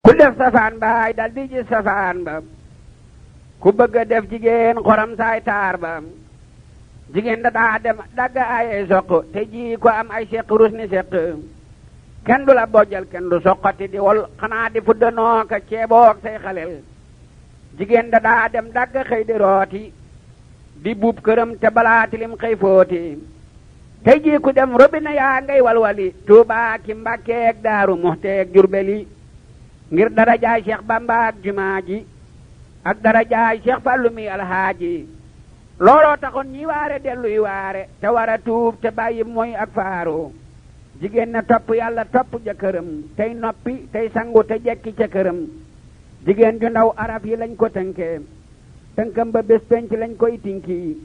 ku def safaan baay dal di gis safaan ba ku bëgg a def jigéen xoram saay taar ba jigéen da daa dem dagg ay soq te ji ko am ay seq rus ni seq kenn du la bojjal kenn du soqati di wol xanaa di fuddanoo ka ceeboog say xalel jigéen da daa dem dagg xëy di rooti di buub këram te balaa tilim xëy footi tey jii ku dem robinet yaa ngay walwali Tuubaa ki Mbàkkeek Daaru Muxteek Jurbeli ngir dara jaay Cheikh Bamba ak jumaa ji ak dara jaay Cheikh Fallu mi alhaaji looloo taxoon ñi waare delluy waare te war a tuub te bàyyi mooy ak faaru jigéen na topp yàlla topp jëkkëram tey noppi tey sangu te jekki ca këram jigéen ju ndaw araf yi lañ ko tënkee tënkam ba bés penc lañ koy tinki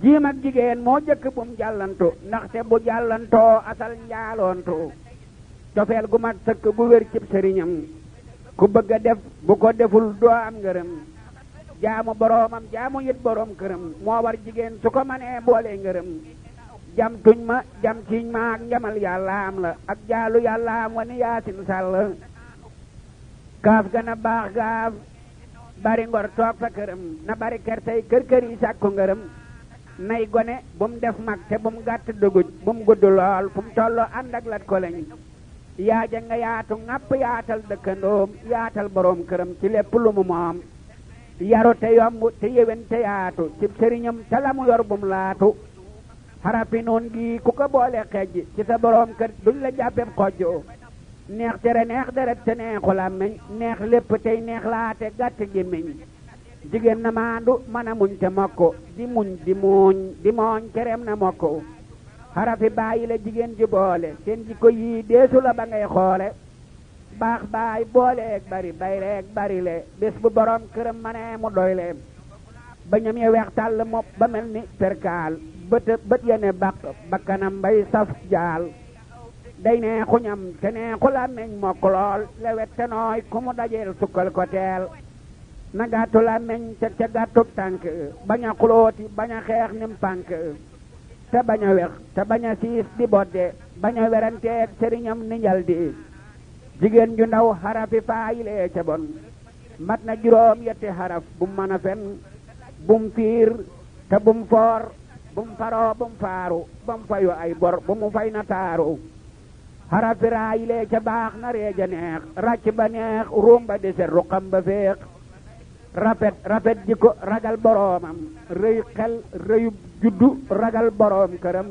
jiim ak jigéen moo jëkk bum jàllantu ndaxte bu jàllantoo asal njaaloontu cofeel gu mat sëkk gu wér cib sëriñam ku bëgg a def bu ko deful doo am ngërëm jaamu boroomam jaamu yit boroom këram moo war jigéen su ko manee boole ngërëm jam tuñ ma jam ciiñ ma ak njamal yàllaam la ak jaalu yàllaam wani yaasin sàll kaaf gana baax gaaf bari ngor toog fa këram na bari kertey kër yi sàkku ngërëm nay gone bu mu def mag te bu mu gàtt duguj bu mu gudd lool fu mu tolloo ànd ak lat ko lañ yaaja nga yaatu ŋàpp yaatal dëkkandoom yaatal boroom këram ci lépp lu mu moom yaru te yomb te yéwén te yaatu cib sëriñam te la mu yor bum laatu xarafi noon gi ku ko boole xejj ci sa boroom kër duñ la jàppeb xojjo neex tere neex deret te neexu làmmiñ neex lépp tey neex laate gàtt gémmiñ jigéen na maandu mën a muñ te mokk di muñ di mooñ kereem na mokk xarafi bàyyi la jigéen ji boole seen jikko yii deesu la ba ngay xoole baax baay booleeg bari bayreeg bari le bés bu borom këram manee mu doyle ba ñam ya weex tàll mopp ba mel ni perkaal bët ya ne baq bakkanam bay saf jaal day nee xuñam te nee xulàmmeñ mokk lool lewet te nooy ku mu dajeel sukkal ko teel na gàttu làmmeñ te ca gàttub tànk bañ a xulooti bañ a xeex nim pànk te bañ a wex te bañ a siis di bodde bañ a weranteeg sëriñam ni njal di jigéen ju ndaw xarafi faayilee ca bon mat na juróom yetti xaraf bum mën a fen bum fiir te bum foor bum faroo bum faaru bum fayu ay bor bu mu fay na taaru xarafi raayilee ca baax na reeja neex ràcc ba neex ruum ba deset ruqam ba féex rafet jikko ragal boroomam rëy xel rëyub juddu ragal boroom këram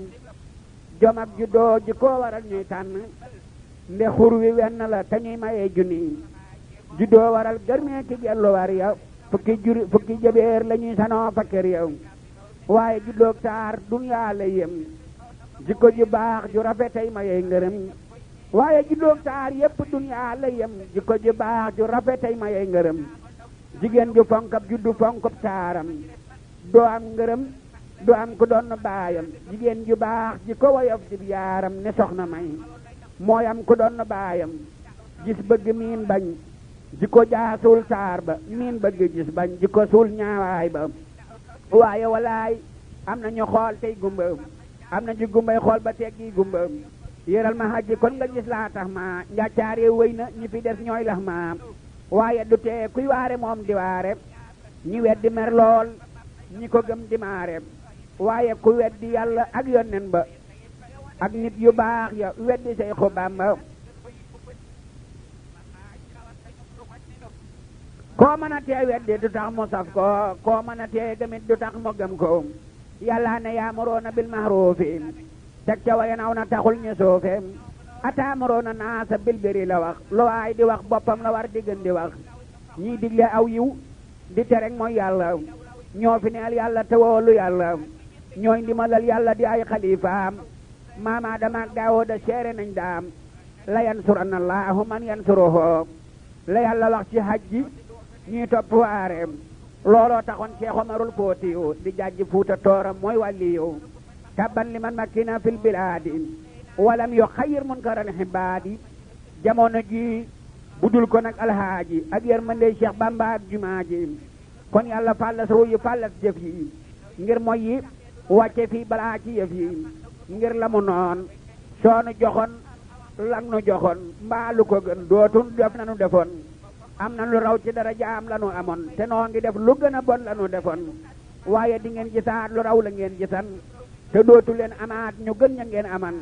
jom ak juddoo jikko waral ñuy tànn nde xur wi wenn la te ñuy mayee junni juddoo waral gërmee ki gellu war ya fukki jëbeer la ñuy sanoo fa kër ya waaye juddoog taar dunyaa la yem jikko ju baax ju rafetay mayee ngërëm waaye juddoog taar yépp dunyaa la yem jikko ju baax ju rafetay mayee ngërëm jigéen ju fonkab juddu fonkab taaram doo am ngërëm du am ku doon baayam jigéen ju baax ji ko woyof dib yaaram ne soxna may mooy am ku doon baayam gis bëgg miin bañ ji ko jaasuul taar ba miin bëgg gis bañ ji ko suul ñaawaay ba waaye walaay am na ñu xool tey gumba am na ñu gumbay xool ba teggi gumba yëral ma xajji kon nga gis laa tax ma njàccaare wëy na ñi fi des ñooy lax ma waaye du tee kuy waare moom di waare ñi weddi mer lool ñi ko gëm di maare waaye ku weddi yàlla ak yonnen ba ak nit yu baax ya weddi Seexu Bamba koo mën a tee weddi du tax mu saf ko koo mën a tee gëmit du tax mu gëm ko yàlla ne yaamuroona bil mahruufi teg ca waye naw na taxul ñu suufe ataamuroona naasa bil birri la wax lu waay di wax boppam la war di gën di wax ñii digle aw yiw di tere mooy yàlla ñoo fi neel yàlla te woolu yàlla ñooy ndimalal yàlla di ay xalifaam maam Aadama ak Daawuda seere nañ daam la yansuranna Allaahu man yansuruhu la yàlla wax ci hajji ñuy topp waareem looloo taxoon Cheikh Omarul Footiyu di jàjji Fuuta Tooram mooy wàlliyu tabban liman makkina fil bilaadi walam yu xayir munkaral xibaadi jamono ji budul ko nag alhaaji ak yërmande Cheikh Bamba ak jumaa ji kon yàlla fallas ruuyu fallas jëf yi ngir mooy yi wàcce fii balaa ci yëf yi ngir la mu noon soonu joxoon lang nu joxoon mbaa lu ko gën dootun def nanu defoon am na lu raw ci dara jaam lanu amoon te noo ngi def lu gën a bon lanu defoon waaye di ngeen gisaat lu raw la ngeen gisan te dootu leen amaat ñu gën ña ngeen aman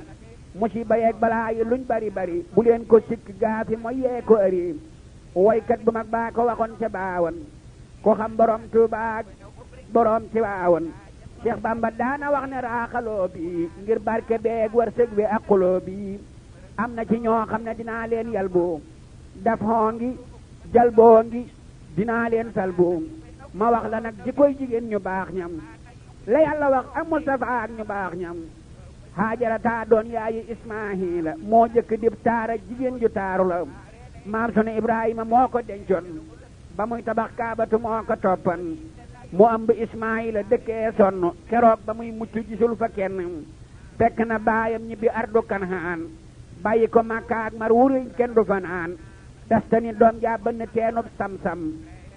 musiba yeeg balaa yi luñ bari bari bu leen ko sikk gaafi mooy yee ko ëri woykat bu mag baa ko waxoon ca baawan ko xam borom Tuubaa borom ci waawan Cheikh Bamba daana wax ne raaxaloo bi ngir barke beeg wërsëg wi ak xuloo bi am na ci ñoo xam ne dinaa leen yalboo daf hoongi jalboo ngi dinaa leen salboo ma wax la nag ji koy jigéen ñu baax ñam la yàlla wax ak Mustafa ak ñu baax ñam Haajara taa doon yaayi Ismaahila moo jëkk dib taara jigéen ju taaru la maam sunu Ibrahima moo ko dencoon ba muy tabax kaabatu moo ko toppan mu ëmb Ismaayila dëkkee sonn keroog ba muy mucc gisul fa kenn fekk na baayam ñibbi ardu Kanaan bàyyi ko Makka ak mar wuri kenn du fa naan dastani doom jaa bënn teenub sam-sam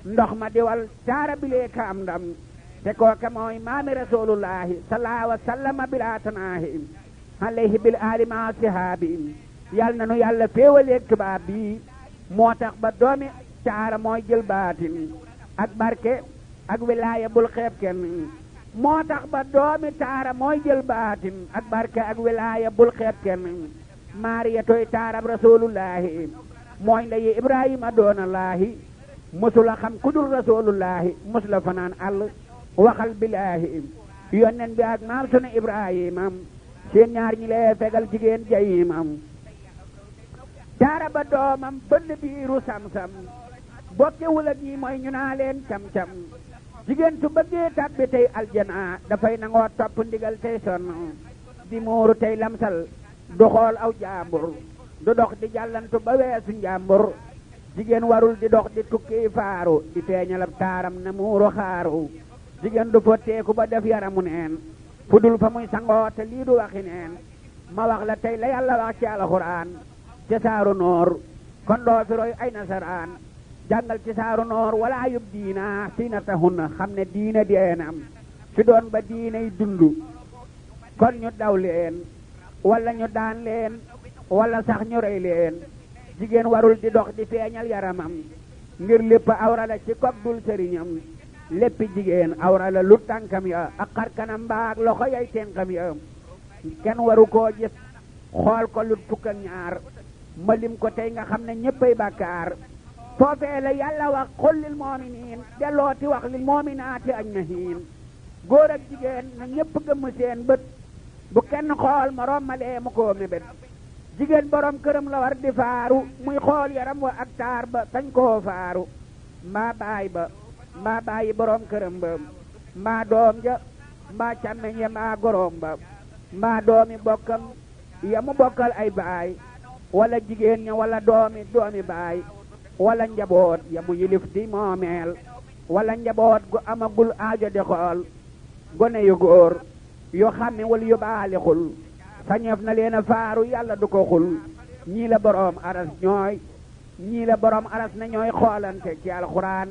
ndox ma diwal taara bilee ka am ndam te kooka mooy maami rasulullahi sallallahu wa sallama bila tanaahi alayhi bil aali ma sihaabi yal na nu yàlla féewaleeg tubaab bi moo tax ba doomi taara mooy jël baatin ak barke ak wilaaya bul xeeb kenn moo tax ba doomi taara mooy jël baatin ak barke ak wilaaya bul xeeb kenn maariya toy taarab rasulullahi mooy ndeyi ibrahima doonallaahi musula xam kudul rasulullahi musula fanaan àll waxal bilaahi yonnen bi ak maam sunu ibrahimam seen ñaar ñi lee fegal jigéen jayimam taara ba doomam bënn biiru sam-sam bokkewul ak ñi mooy ñu naa leen cam-cam jigéen su bëggee tàbbi tey aljana dafay nangoo topp ndigal tey sonn di muuru tey lamsal du xool aw jaambur du dox di jàllantu ba weesu njàmbur jigéen warul di dox di tukki faaru di feeñalab taaram na muuru xaaru jigéen du fotteeku ba def yaramu neen fu dul fa muy sangoo te lii du waxi neen ma wax la tey la yàlla wax ci alxuraan ci saaru noor kon doo fi roy ay nasaraan jàngal ci saaru noor wala yub diina siinatahunna xam ne diina deenam fi doon ba diinay dundu kon ñu daw leen wala ñu daan leen wala sax ñu rey leen jigéen warul di dox di feeñal yaramam ngir lépp awra la ci kob dul sëriñam léppi jigéen awra la lu tànkam ya ak xar kanam mbaag loxo yay tenqam ya kenn waru koo gis xool ko lut fukk ak ñaar ma lim ko tey nga xam ne ñéppay bàkkaar foofee la yàlla wax xul lil moominiin dellooti wax lil moominaati ajmahiin góor ak jigéen na ñépp gëmm seen bët bu kenn xool moroom ma lee mu koo mébét jigéen borom këram la war di faaru muy xool yaram wa ak taar ba sañ koo faaru mbaa baay ba mbaa bàyyi borom këram ba mbaa doom ja mbaa càmmeñ ya mbaa goroom ba mbaa doomi bokkam ya mu bokkal ay baay wala jigéen ña wala doomi baay wala njaboot ya mu yilif di moomeel wala njaboot gu amagul aajo di xool gone yu góor yu xàmmewul yu baalixul sañeef na leen a faaru yàlla du ko xul ñii la borom aras na ñooy xoolante ci alxuraan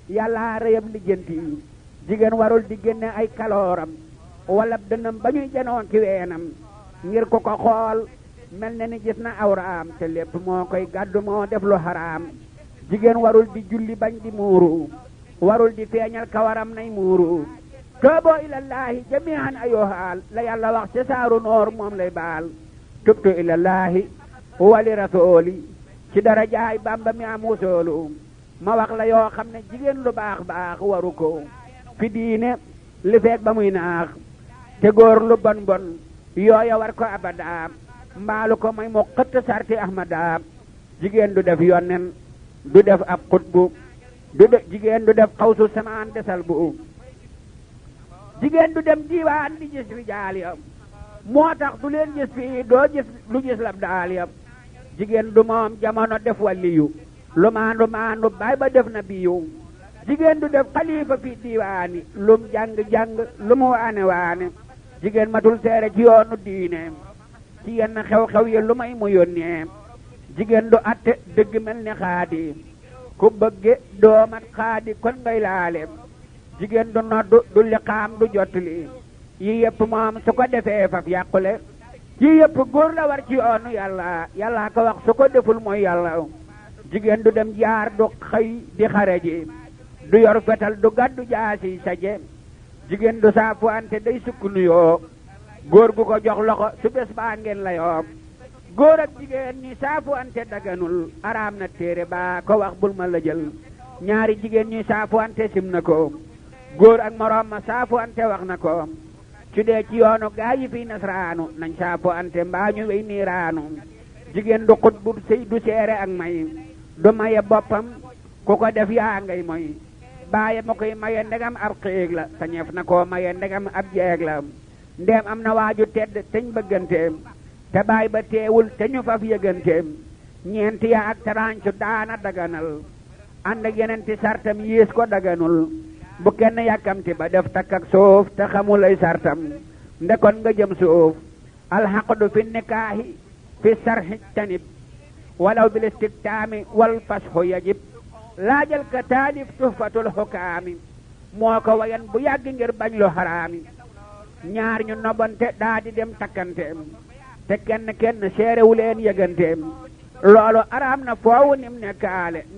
yàlla rëyab lijjanti jigéen warul di génne ay kalooram wala dënnam ba ñuy janoon ki weenam ngir ko ko xool mel na ni gis na awraam te lépp moo koy gàddu moo def lu xaraam jigéen warul di julli bañ di muuru warul di feeñal kawaram nay muuru tuuboo ilallaahi jamiihan ayyuhaal la yàlla wax ci saaru noor moom lay baal tubtu ilallaahi wali rasuuli ci darajaay Bamba mi am wusoolu ma wax la yoo xam ne jigéen lu baax baax waru ko fi diine li feek ba muy naax te góor lu bon bon yooya war ko abada mbaalu ko may mu xëtt sarti ahmada jigéen du def yonnen du def ab xutbu jigéen du def xawsu samaan desal bu jigéen du dem diiwaan di gis rijaal ya moo tax du leen gis fii doo gis lu gis lab daal ya jigéen du moom jamono def waliyu lu maandu baay ba def na biyu jigéen du def xalifa fi diiwaani lum jàng lu mu waane jigéen matul seere ci yoonu diine ci yenn xew-xew yi lu may mu yónnee jigéen du atte dëgg mel ni xaadi ku bëgge doomat xaadi kon ngay laale jigéen du noddu du liqaam du jottali yi yëpp moom su ko defee faf yàqule yi yëpp góor la war ci yoonu yàlla ko wax su ko deful mooy yàlla jigéen du dem jaar du xëy di xare ji du yor fetal du gàddu jaasi saje jigéen du saafuwante day sukk nuyoo góor gu ko jox loxo su bés baa ngeen la yoo góor ak jigéen ñi saafuwante daganul araam na téere baa ko wax bul ma la jël ñaari jigéen ñi saafuwante sim na ko góor ak moroom ma saafuwante wax na ko su dee ci yoonu gaa yi fi nasraanu nañ saafuwante mbaa ñu wey niiraanu jigéen du xut bu sëy du seere ak may du maye boppam ku ko def yaa ngay moy baaye ma koy maye ndegam ab xiig la sañeef na koo maye ndegam ab jeeg la ndeem am na waaju tedd teñ bëgganteem te baay ba teewul te ñu faf yëganteem ñeenti ya ak tarancu daana daganal ànd ak yenenti sartam yées ko daganul bu kenn yàkkamti ba def takk ak suuf te xamul ay sartam ndekon nga jëm suuf alxaqdu fi nikaahi fi sarxi tanib walaw bil istiktaami wal fasxu yajib laajal ka taalif tuhfatul xukaami moo ko wayan bu yàgg ngir bañ lu xaraami ñaar ñu nobante daa di dem takkanteem te kenn seerewu leen yëganteem loolu araam na foowu nim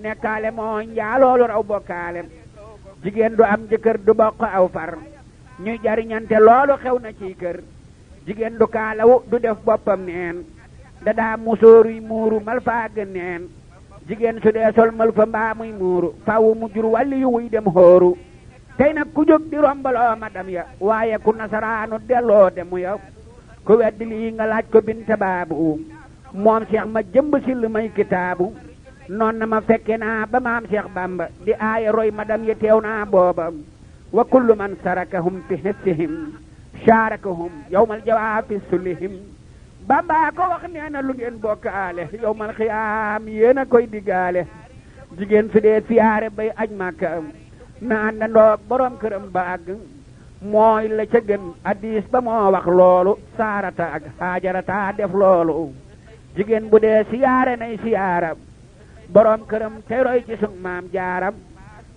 nekkaale moo njaaloolu raw bokkaale jigéen du am jëkkër du bokk aw far ñuy jariñante loolu xew na ci kër jigéen du kaalawu du def boppam neen da daa musóoruy muuru mal faa gën neen jigéen su dee sol mal fa mbaa muy muuru fawu mu jur wàlli yu wuy dem xóoru tey nag ku jóg di rombaloo madam ya waaye ku nasaraanu delloo demu ya ku weddi lii nga laaj ko binte baabu moom Cheikh ma jëmb sil may kitaabu noon na ma fekke naa ba maam Cheikh Bamba di aaya roy madam ya teew naa booba wa kullu man sarakahum fi hissihim sharakahum yawmal jawaafi sulihim Bamba ko wax nee na lu ngeen bokkaale yawmal xiyaam yéen a koy diggaale jigéen fi dee siyaare bay aj Makka na àndandoog borom këram ba àgg mooy la ca gën hadiis ba moo wax loolu saarata ak haajarata def loolu jigéen bu dee siyaare nay siyaara borom këram te roy ci sun maam jaaram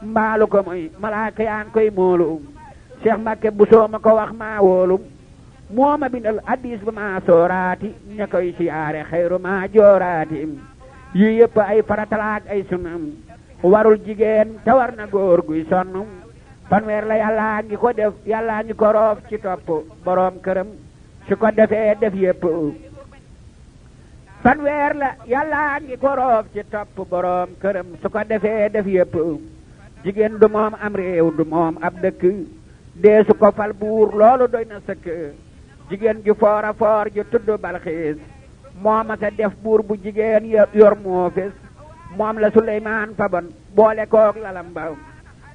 mbaalu ko moy malaaka yaan koy moolu Cheikh Mbàkke bu soo ma ko wax maa wóolu moo ma bindal hadiis ba maa sooraati ña koy siyaare xayru maa jooraati yu yëpp ay faratalaak ay sunam warul jigéen te war na góor guy sonn fanweer la yàllaa ngi ko def yàllaa ngi ko roof ci topp borom këram su ko defee def yëpp fanweer la yàllaa ngi ko roof ci topp borom këram su ko defee def yëpp jigéen du moom am réew du moom ab dëkk dee su ko fal buur loolu doy na sëkk jigéen ju foora foor ju tudd Balxiis mooma sa def buur bu jigéen yor moo fes moom la Suleymaan fabon boole koog lalam ba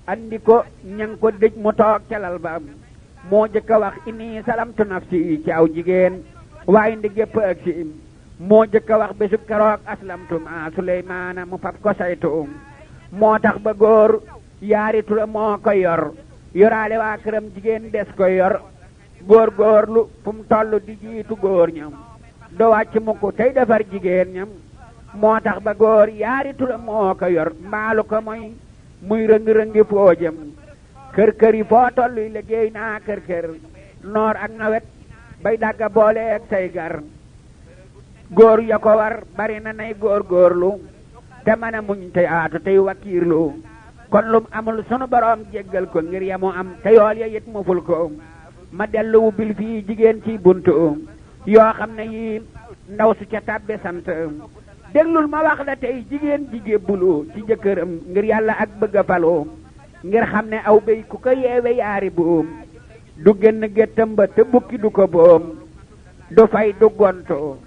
andi ko ñang ko dëj mu toog ca lal ba moo jëkk a wax inni salamtu nafsi ci aw jigéen waaye ndi gépp ak si moo jëkk a wax bésub keroog aslamtu ma Suleymaana mu fab ko saytu moo tax ba góor yaari tura moo ko yor yoraale waa këram jigéen des ko yor góor góorlu fu mu toll di jiitu góor ñam do wàcc mukk tey defar jigéen ñam moo tax ba góor yaari tura moo ko yor mbaalu ko mooy muy rëng-rëngi foo jëm kër yi foo tolluy liggéey naa kër noor ak nawet bay dagga boole ak say gar góor ya ko war bari na nay góorlu te mën a muñ te yaatu tey wakiirlu kon lum amul sunu borom jéggal ko ngir yamu am te yool ya it mu ful ko ma dellu wubbil fii jigéen ci buntu yoo xam ne yi ndaw su ca tàbbe sant déglul ma wax la tey jigéen ji jébbulu ci jëkkëram ngir yàlla ak bëgg a faloo ngir xam ne aw béy ku ko yeewe yaari boom du génn géttam ba te bukki du ko boom du fay du gonto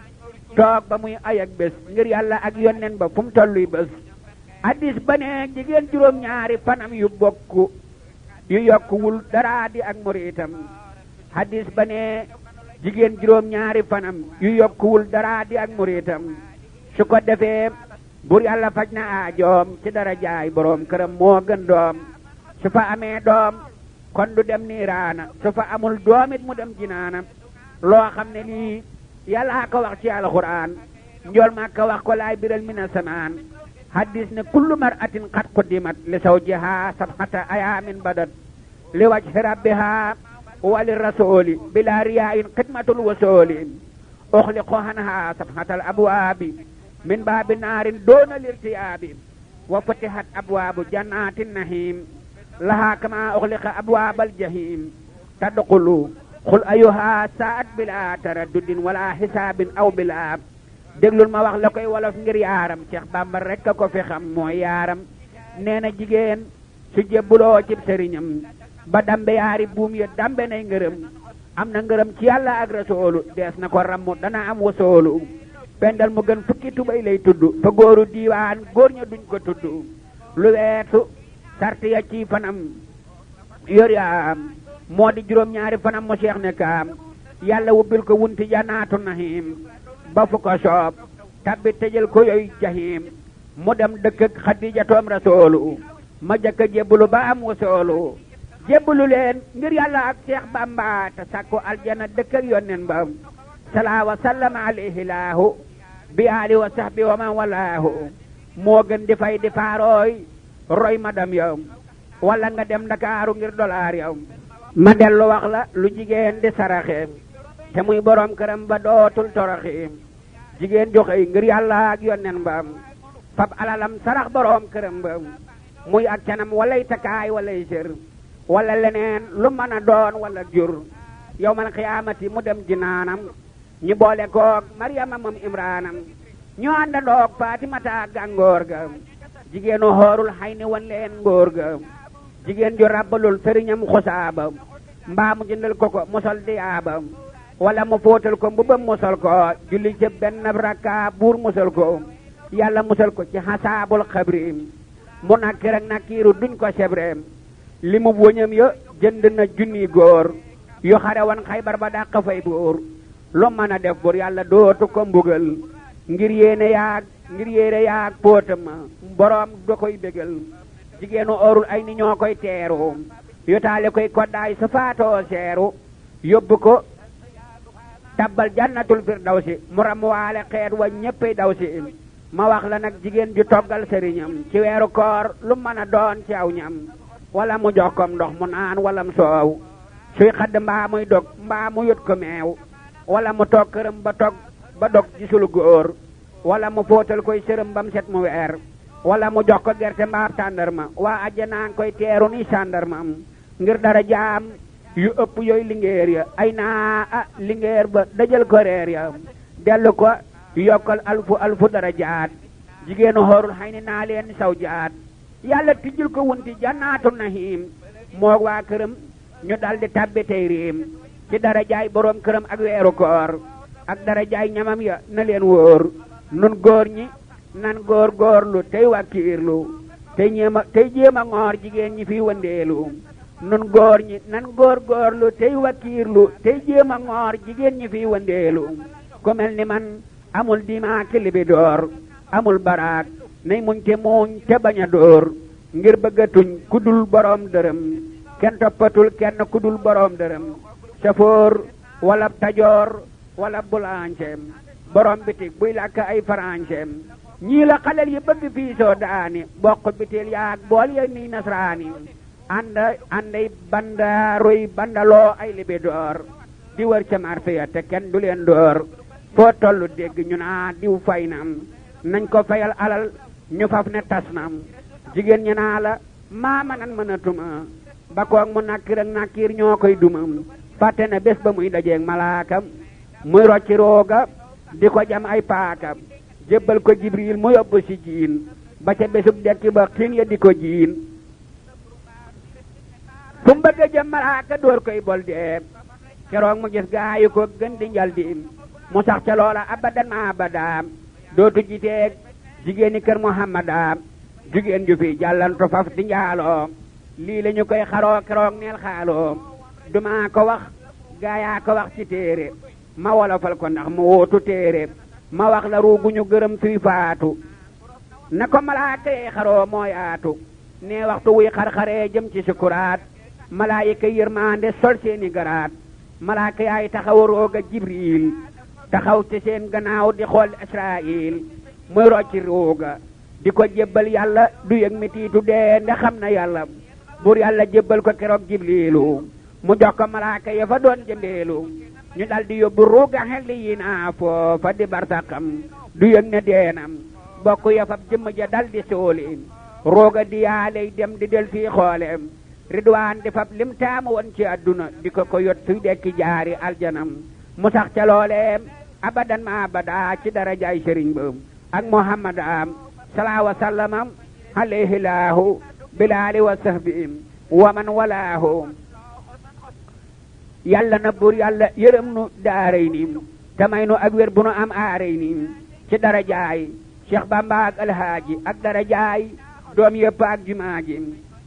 toog ba muy ay ak bés ngir yàlla ak yonnen ba fu mu tolluy bés hadiis ba ne jigéen juróom-ñaari fanam yu bokku yu yokkuwul dara di ak muriitam hadiis ba ne jigéen juróom-ñaari fanam yu yokkuwul dara di ak muriitam su ko defee bur yàlla faj na aajoom ci dara jaay borom këram moo gën doom su fa amee doom kon du dem niiraana su fa amul doomit mu dem jinaana loo xam ne lii yàllaa ko wax ci alxuraan njool maa ko wax ko laay biral mina samaan hadis ne kullu mar'atin qad quddimat li zawjiha sab'ata ayaamin badat li wajhi rabbiha wa li rasuli bila riyaa'in xidmatul wasuli uxliqu anha sab'atal abwaabi min baabi naarin doona lirtiyaabi wa futihat abwaabu jannaati nahim lahaa kama uxliqa abwaabal jahim tadxulu xul ayuha saat bila taraddudin wala xisaabin aw bila déglul ma wax la koy wolof ngir yaaram Cheikh Bamba rek a ko fi xam mooy yaaram nee na jigéen su jébbuloo cib sëriñam ba dambe yaari buum ya dambe nay ngërëm am na ngërëm ci yàlla ak rasoolu dees na ko rammu dana am wasoolu pendal mu gën fukki tubay lay tudd fa góoru diiwaan góor ña duñ ko tudd lu weesu sarti ya ci fanam yor yaam moo di juróom-ñaari fanam mu Cheikh ne kaam yàlla wubbil ko wunti jannaatu nahim ba fu ko soob tabbi tëjal ko yooyu jahim mu dem dëkk ak xadijatoom rasoolu ma jëkk jébbulu ba am wasoolu jébbulu leen ngir yàlla ak Cheikh Bamba te sakku aljana dëkk ak yonnen ba salaa wa sallama alayhi laahu bi ali wa sahbi wa man walaahu moo gën di fay di faarooy roy madam yow wala nga dem Ndakaaru ngir dollar yow ma dellu wax la lu jigéen di saraxe te muy borom këram ba dootul toroxi jigéen joxe ngir yàlla ak yonnen ba fab alalam sarax borom këram ba muy ak canam walay takaay walay sër wala leneen lu mën a doon wala jur yawmal xiyaamati mu dem jinaanam ñu boole koog Maryama moom Imraanam ñu àndandoog Faatimata gàngoor ga jigéenu xoorul xay ni wan leen ngóor ga jigéen ju rabbalul sëriñam xusaaba mbaa mu jëndal ko ko mosal diyaaba wala mu fóotal ko mbubam mosal ko julli ci benn rakka buur mosal ko yàlla musal ko ci xasaabul xabri mu nakkir ak nakkiiru duñ ko sebre li mu wëñam ya jënd na junni góor yu xare wan Xaybar ba dàq fay buur lu mën a def buur yàlla dootu ko mbugal ngir yéene yaag póotama boroom da koy bégal jigéenu orul ay ni ñoo koy teeru yotaale koy koddaay su faatoo seeru yóbbu ko tabbal jannatul firdawsi mu ram waale xeet wa ñéppay daw si ma wax la nag jigéen ju toggal sëriñam ci weeru koor lu mën a doon ci aw ñam wala mu jox ko ndox mu naan wala mu soow suy xadd mbaa muy dog mbaa mu yot ko meew wala mu toog këram ba dog gisul góor wala mu fóotal koy sërëm bam set mu weer wala mu jox ko gerte mbaa tàndarma waa àjjanaa ngi koy teeru ni sàndarma ngir dara jaam yu ëpp yooyu lingeer ya ay naa lingeer ba dajal ko reer ya dellu ko yokkal alfu dara jaat jigéenu xoorul xay ni naa leen saw jaat yàlla tijjul ko wunti jannaatu nahim moog waa këram ñu daldi tabbi tey riim ci dara jaay boroom këram ak weeru koor ak dara jaay ñamam ya na leen wóor nun góor ñi nan góor góorlu tey wakkiirlu tey jéema ngoor jigéen ñi fi wëndeelu nun góor ñi nan góor góorlu tey wakkiirlu tey jéema ngoor jigéen ñi fi wëndeelu ku mel ni man amul dimaa kilibi door amul baraak nay muñ te muuñ te bañ a dóor ngir bëggatuñ ku dul boroom dërëm kenn toppatul kenn ku dul boroom dërëm safoor wala tajoor wala bulaanceem boroom bitig buy làkk ay faranceem ñii la xalel yi bëgg fii soo daani bokk bitil yaag bool ya ni nasraani ànday bandaaruy bandaloo ay libi door di wër ca marché ya te kenn du leen door foo tollu dégg ñu naa diw fay nam nañ ko fayal alal ñu faf ne tas nam jigéen ñi naa la maama nan mënatuma ba koog mu nakkir ak nakkiir ñoo koy dumam fàtte na bés ba muy dajeeg malaakam muy rocci rooga di ko jam ay paakam jébbal ko jibril mu yóbbu si jiin ba ca bésub dekki ba xiin ya di ko jiin fu mu bëgg a jëm malaaka door koy bol dee keroog mu gis gaayu ko gën di njal di mu sax ca loola abadan ma abadaam dootu jiteeg jigéeni kër muhammadaam jigéen ju fi jàllantu faf di njaaloo lii la ñu koy xaroo keroog neel xaaloo duma ko wax gaayaa ko wax ci téere ma wolofal ko ndax mu wóotu téere ma wax la ruugu ñu gërëm suy faatu na ko malaaka yi xaroo moo yaatu ne waxtu wuy xar-xaree jëm ci sukuraat malaayika yërmande sol seeni garaat malaaka yaay taxaw rooga jibril taxaw ci seen gannaaw di xool israil muy rocci rooga di ko jébbal yàlla du yëg metiitu dee nda xam na yàlla buur yàlla jébbal ko keroog jibrilu mu jox ko malaaka ya fa doon jëmbeelu ñu dal di yóbbu ruuga xel yi naa foofa di barsaqam du yëg ne deenam bokk ya fab jëmm ja dal di sooli rooga di yaaley dem di del fii xooleem ridwaan di fab lim taamu woon ci àdduna di ko yot suy dekki jaari aljanam mu sax ca looleem abadan ma abada ci darajaay sëriñ ba ak muhammadam salaa wa sallamam alayhi laahu bilaali wa sahbiim wa man walaahu yàlla na buur yàlla yërëm nu daaray ni te may nu ak wér bu nu am aaray ni ci darajaay Cheikh Bamba ak alhaaji ak darajaay doom yëpp ak jumaa ji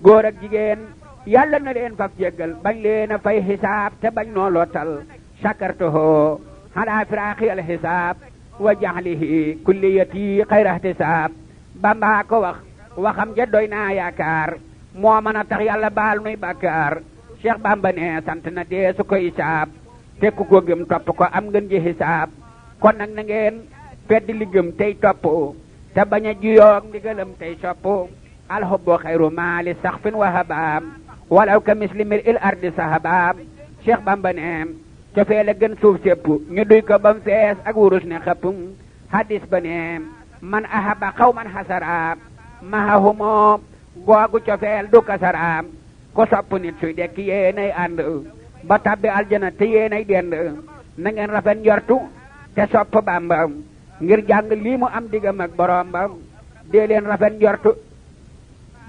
góor ak jigéen yàlla na leen faf jéggal bañ leen a fay xisaab te bañ noo lottal shakartuhu ala firaaxi al xisaab wa jaxlihi kulliyati xayra ihtisaab Bamba ko waxam ja doy naa yaakaar moo mën a tax yàlla baal nuy bàkkaar Cheikh Bamba ne sant na dee su ko hisaab te ku ko gëm topp ko am ngeen ji hisaab kon nag na ngeen fedd li gëm tey topp te bañ a juyoog ndigalam tey sopp alxubbu xayru maali saxfin wa habaam walaw ka misli mir il ardi sahabaam Cheikh Bamba ne cofee la gën suuf sépp ñu duy ko bam fees ak wurus ne xëpp hadis ba ne man ahaba xawman hasaraam mahahumoo googu cofeel du kasaraam ko sopp nit suy dekk yéenay ànd ba tabbi aljana te yéenay dend na ngeen rafet njortu te sopp Bamba ngir jàng lii mu am diggam ak borom ba dee leen rafet njortu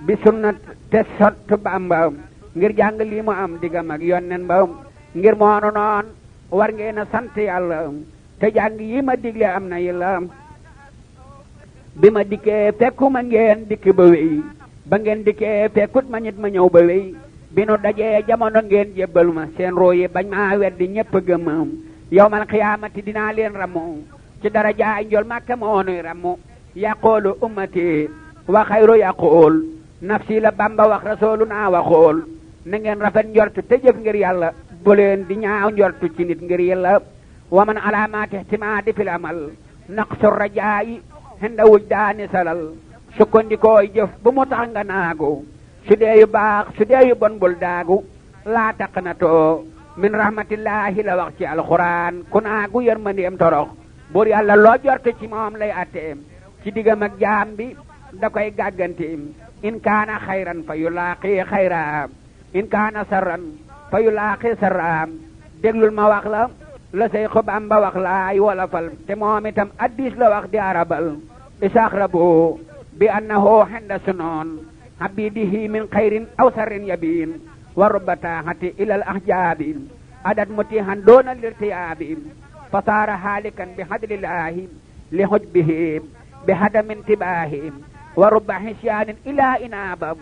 bi sunna te sott Bamba ngir jàng lii mu am diggam ak yonnen ba ngir moonu noon war ngeen a sant yàlla te jàng yi ma digle am na yàlla bi ma dikkee fekkuma ngeen dikk ba wéy ba ngeen dikkee fekkut ma nit ma ñëw ba wéy bi nu dajee jamono ngeen jébbal ma seen roo yi bañ maa weddi ñépp gëmam yawmal xiyaamati dinaa leen ramu ci darajaay njol Makka moo nuy ramu yaqoolu ummati wa xayru yaqool nafsi la Bamba wax rasooluna waxool na ngeen rafet njortu te jëf ngir yàlla bu leen di ñaaw njortu ci nit ngir yàlla wa man alaamaati ihtimaadi fil amal naqsu rajaayi hinda wujdaani salal sukkandikooy jëf bu mu tax nga naagu su dee yu baax su dee yu bon bul daagu laa taqnatoo min rahmatillahi la wax ci alxuraan ku naagu yërmandeem torox buur yàlla loo jortu ci moom lay atteem ci diggam ak jaam bi da koy gàgganteem in kaana xayran fa yulaaqi xayra in kaana sarran fa yulaaqi sarra déglul ma wax la Seexu Bamba wax laay wolofal te moom itam addis la wax di arabal isaxrabu bi annahu hinda sunoon habidihi min xayrin aw sarrin yabin wa rubba taaxati ilal ahjaabi adat mutihan doona lirtiyaabi fasaara haalikan bi hadlillahi li hujbihi bi hadamin tibaahi wa rubba hisyaanin ila inaabam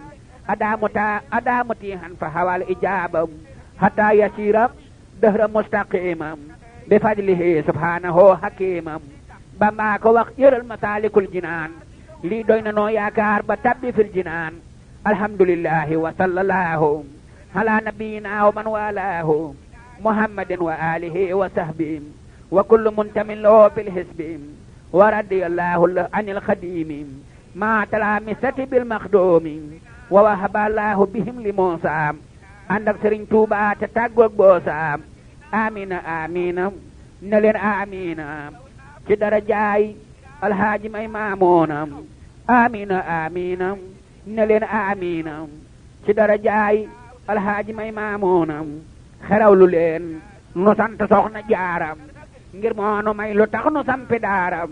ada mutihan fa hawal ijaabam hatta yasira dahra mustaqimam bi fadlihi subhanahu hakimam Bamba ko wax yëral masaalikul jinaan lii doy na noo yaakaar ba tabbi fil jinaan alhamdulillahi wa sallallahu ala nabiyina wa man walaahu muhammadin wa alihi wa sahbihi wa kullu muntamin lahu fil hisbi wa radiyallahu anil khadimi ma talamisati bil makhdumi wa wahaba allahu bihim li Muusa ànd ak Sëriñ Tuuba te tàggoog boosa amina amina ne leen amina ci darajaay alhaaji may maamoonam amina amina ne leen amina ci darajaay alhaaji may maamoonam xerawlu leen nu sant soxna jaaram ngir moonu may lu tax nu sampi daaram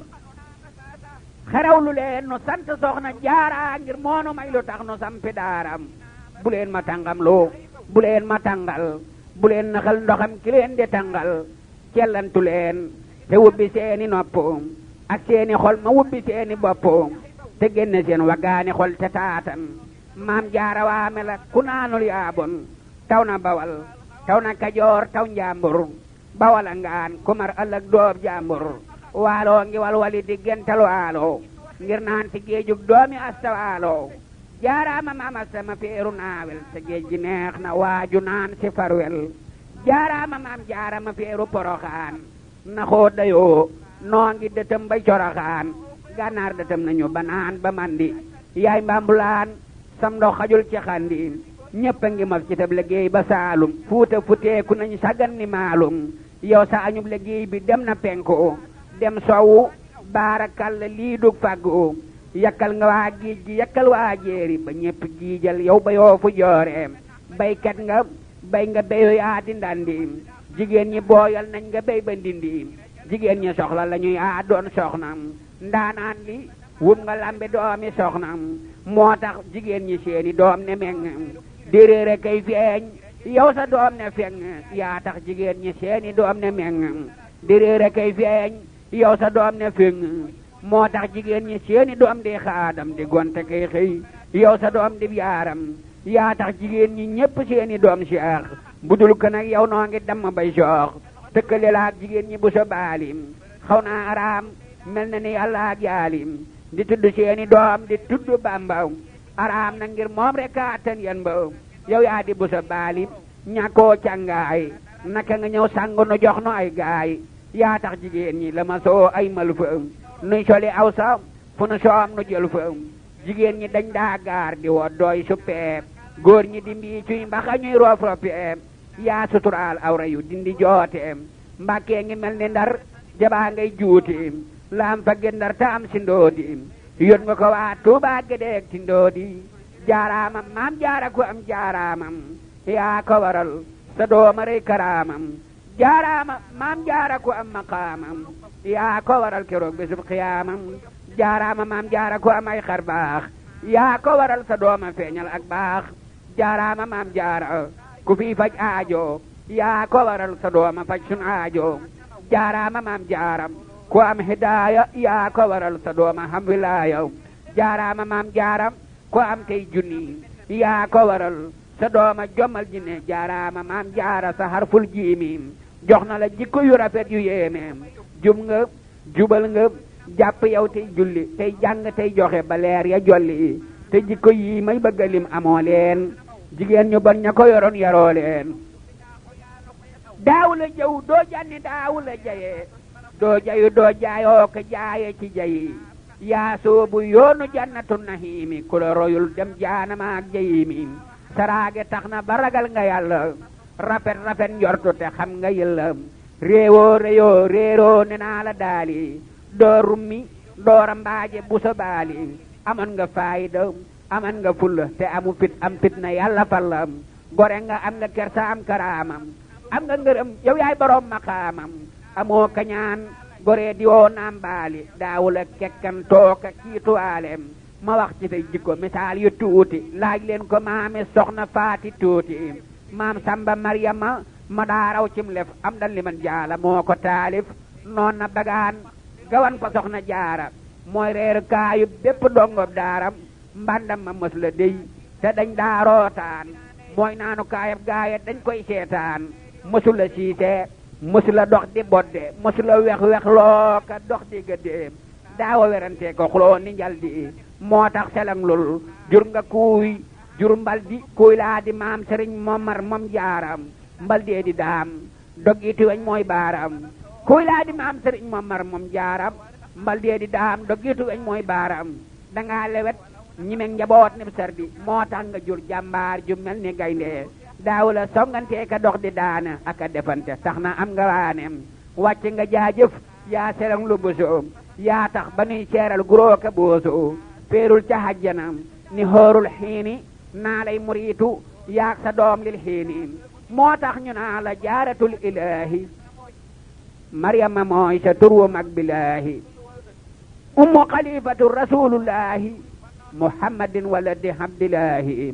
xerawlu leen nu sant soxna jaara ngir moonu may lu tax nu sampi daaram bu leen ma tàngam loo bu leen ma tàngal bu leen naxal ndoxam ki leen di tàngal cellantu leen te wubbi seeni nopp ak seeni xol ma wubbi seeni bopp te génne seen waggaani xol te taatan maam jaara waame la ku naanul yaabon taw na bawal taw na kajoor taw njàmbur bawal a ngaan kumar ëllëg doob jàmbur waaloo ngi walwali diggantal waalo ngir naan ci géejug doomi asta waalo jaaraama maam asta ma feeru naawel te géej gi neex na waaju naan si farwel jaaraama maam jaara ma feeru poroxaan na xoo dayoo noo ngi dëtëm bay coroxaan gànnaar dëtëm nañu ba naan ba mandi yaay mbambulaan sam ndox xajul ci xandi ñëpp a ngi maf ci tab liggéey ba saalum fuuta futeeku nañu sagan ni maalum yow sa añub liggéey bi dem na penku dem sowu baarakalla lii dug fàggu yakkal nga waa géej gi yakkal waa jéeri ba ñépp giijal yow ba yoo fu joore baykat nga bay nga béyu yaa di ndandi jigéen ñi booyal nañ nga béy ba ndindi jigéen ñi soxla la ñuy aa doon soxnam ndaanaan li wum nga lambi doomi soxnam moo tax jigéen ñi seeni doom ne meng déréere kay feeñ yow sa doom ne feng yaa tax jigéen ñi seeni doom ne meng déréere kay feeñ yow sa doom ne feng moo tax jigéen ñi seeni doom di xaadam di gonte kay xëy yow sa doom di yaaram yaa tax jigéen ñi ñépp seeni doom seex budul ko nag yow noo ngi damm bay soox tëkkale la ak jigéen ñi bu sa baalim xaw naa araam mel na ni yàlla ak yaalim di tudd seeni doom di tudd bamba araam na ngir moom rek attan yan ba yow yaa di bu sa baalim ñàkkoo càngaay naka nga ñëw sangu nu jox nu ay gaay yaa tax jigéen ñi la ma soo ay mal fa nuy soli aw sa fu nu soom nu jël fa jigéen ñi dañ daa gaar di woo dooy suppeeb góor ñi di mbii cuy mbaxa ñuy roof roppeem yaa suturaal awra yu dindi jooteem mbàkkee ngi mel ni ndar jabaa ngay juuti laam fa gendar ta am si ndoodi yot nga ko waa Tuubaa gedeeg ti ndoodi jaaraamam maam jaara ku am jaaraamam yaa ko waral sa dooma rey karaamam jaaraama maam jaara ku am maqaamam yaa ko waral keroog bésub xiyaamam jaaraama maam jaara ku am ay xar baax yaa ko waral sa dooma feeñal ak baax jaaraama maam jaara ku fi faj aajo yaa ko waral sa dooma faj sun aajo jaaraama maam jaaram ku am hidaaya yaa ko waral sa dooma xam wilaaya jaaraama maam jaaram ku am tey junni yaa ko waral sa dooma jommal jinne jaaraama maam jaara sa harful jiimi jox na la jikko yu rafet yu yéeme jub nga jubal nga jàpp yow tey julli tey jàng tey joxe ba leer ya jolli te jikko yi may bëgga lim amoo leen jigéen ñu bon ña ko yoroon yaroo leen daaw la jëw doo janni daaw la jaye doo jayu doo jaayoo ko jaaye ci jayi yaa soobu yoonu jannatu nahiimi ku la royul dem jaanama ak jayimi saraage tax na ba ragal nga yàlla rafet rafet njortu te xam nga yëlla réewoo réyoo réeroo ne naa la daali doo rummi doo rambaaje bu sa baali amoon nga faayida aman nga fulla te amu fit am fit na yàlla fallam gore nga am nga kersa am karaamam am nga ngërëm yow yaay borom maqaamam amoo kañaan gore di woo naam baali daawula kekkan tooka kiituwaalem ma wax ci say jikko misaal yu tuuti laaj leen ko maami soxna faati tuuti maam samba maryama ma daaraw cim lef am dal liman jaala moo ko taalif noon na bagaan gawan fa soxna jaara mooy reer kaayu bépp dongob daaram mbandam ma mës la dey te dañ daa rootaan mooy naanu kaayab gaaya dañ koy seetaan mësula siise mësula dox di bodde mësula wex looka dox di gëddeem daawa werante ko xuloo ni njal di moo tax selang lul jur nga kuuy jur mbal di kuuy laa di maam sëriñ momar mom jaaram mbal dee di daam dog iti weñ mooy baaram kuuy laa di maam sëriñ momar mom jaaram mbal dee di daam dog iti weñ mooy baaram dangaa lewet ñi meg njaboot ni sardi moo tax nga jur jàmbaar ju mel ni gaynde daawula songante ka dox di daana aka defante tax na am nga waanem wàcc nga jaajëf yaa serang lu bësoom yaa tax ba nuy seeral guroo ka booso péerul ca hajjanam ni xoorul xiini naa lay muriitu yaag sa doom lil xiini moo tax ñu naa la jaaratul ilaahi maryama mooy sa turwu mag bilaahi ummu xalifatu rasulullahi muhammadin waladi abdillahi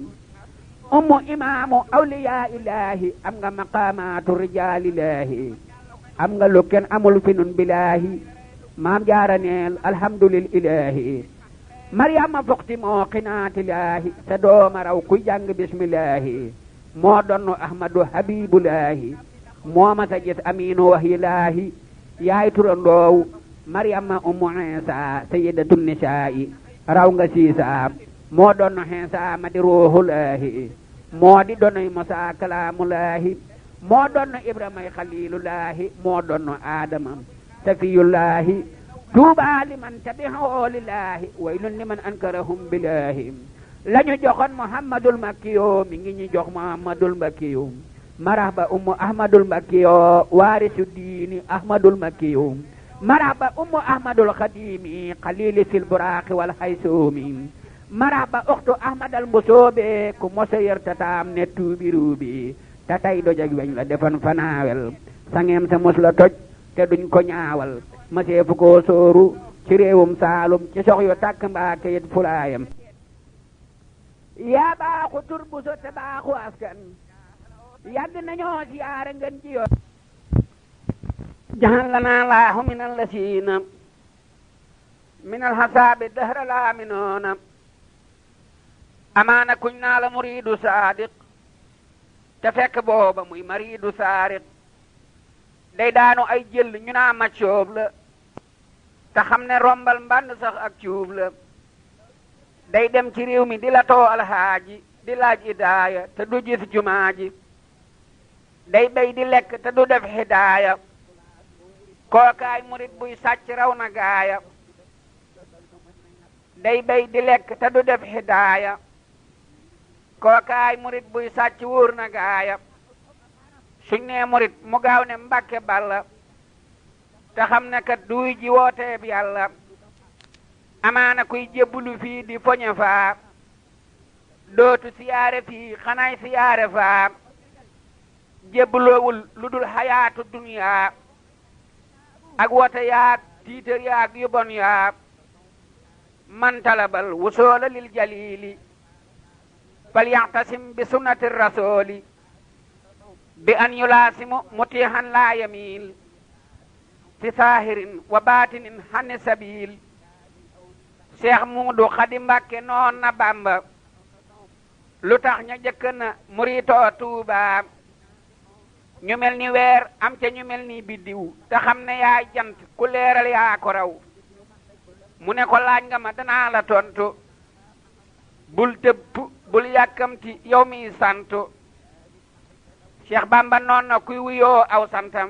ummu imaamu awliyaa ilaahi am nga maqaamaatu rijaalillahi am nga lu kenn amul fi nun bilaahi maam jaara neel alhamdulillahi maryama fuxti moo qinaatillaahi sa dooma raw kuy jàng bismillaahi moo donnu ahmadu habibullaahi moo ma sa gis amiinu wahyillaahi yaay turandoow maryama ummu iisa sayyidatu nisaa'i raw nga siisa moo donnu iisa ma di ruuhullaahi moo di donnu musaa kalaamullaahi moo donnu ibrahima xaliilullaahi moo donnu aadama safiyullaahi tuubaa liman tabi'ahu lillaahi waylun liman ankarahum billaahi lañu joxoon muhammadul makkiyo mi ngi ñu jox muhammadul makkiyo marhaba ummu ahmadul makkiyo waarisu diini ahmadul makkiyo marhaba ummu ahmadul xadimi xalili sil buraqi wal haysumi marhaba uxtu ahmadal mbusoobe ku mosa yër tataam ne tuubi ruubi te tay dojag weñ la defan fanaawel sangeem sa mos la toj te duñ ko ñaawal masee fu ko sooru ci réewum saalum ci sox yu tàkk mbaa kayit fulaayam yaa baaxu tur bu so te baaxu askan yàgg nañoo siyaare ngeen ji yoon jahan lana laahu min allasiina min alhasaabi dahra laaminoona amaana kuñ naa la muriidu saadiq te fekk booba muy mariidu saariq day daanu ay jël ñu naa maccoob la te xam ne rombal mbànd sax ak cuub la day dem ci réew mi di la too alxaaji di laaj idaaya te du gis jumaa ji day bay di lekk te du def hidaaya kookaay murit buy sàcc raw na gaaya day bay di lekk te du def hidaaya kookaay murit buy sàcc wóor na gaaya suñ nee murit mu gaaw ne mbàkke balla te xam ne kat duy ji wooteeb yàlla amaana kuy jébbulu fii di foñe faa dootu siyaare fii xanaay siyaare faa jébbaloowul lu dul xayaatu duniyaa ak wote yaag tiitër yaag yu bon yaag man talabal wusoola lil jalili fal yaxtasim bi sunnati rasuli bi an yulaasimu mutihan laa yamiil fi saahirin wa baatinin hanni sabiil Seex Muudu Xadi Mbàkke noon na Bàmba lu tax ña jëkk na muritoo Tuuba ñu mel ni weer am ca ñu mel ni biddiw te xam ne yaay jant ku leeral yaa ko raw mu ne ko laaj nga ma danaa la tontu bul tëpp bul yàkkamti yow mi santu Seex Bàmba noon na kuy wuyoo aw santam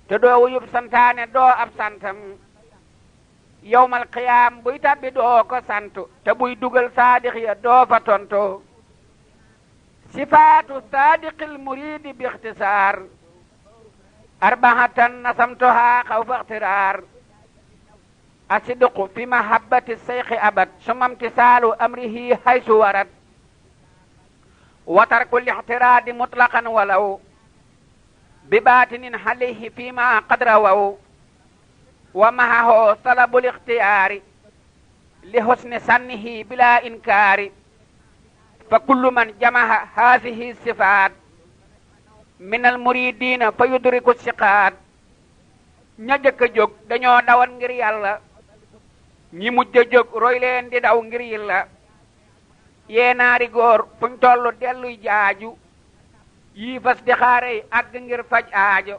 te doo wuyub santaane doo ab santam yowmal qiyaam buy tabbi doo ko santu te buy dugal saadix ya doo fa tonto sifaatu saadiqil muridi bi ixtisaar arbahatan nasamtoha xawfa ixtiraar asidqu fi mahabbati seyxi abad summa imtisaalu amrihi haysu warat wa tarku lixtiraadi mutlaqan walaw bi baatinin alayhi fi ma qad rawaw wa mahahu talabul ixtiyaari li husni sannihi bila inkaari fa kullu man jamaha haasihi sifaat min al muridina fa yudriku siqaat ña jëkk a jóg dañoo dawan ngir yàlla ñi mujj a jóg roy leen di daw ngir yàlla yeenaari góor fuñ tollu delluy jaaju yii fas di xaarey àgg ngir faj aajo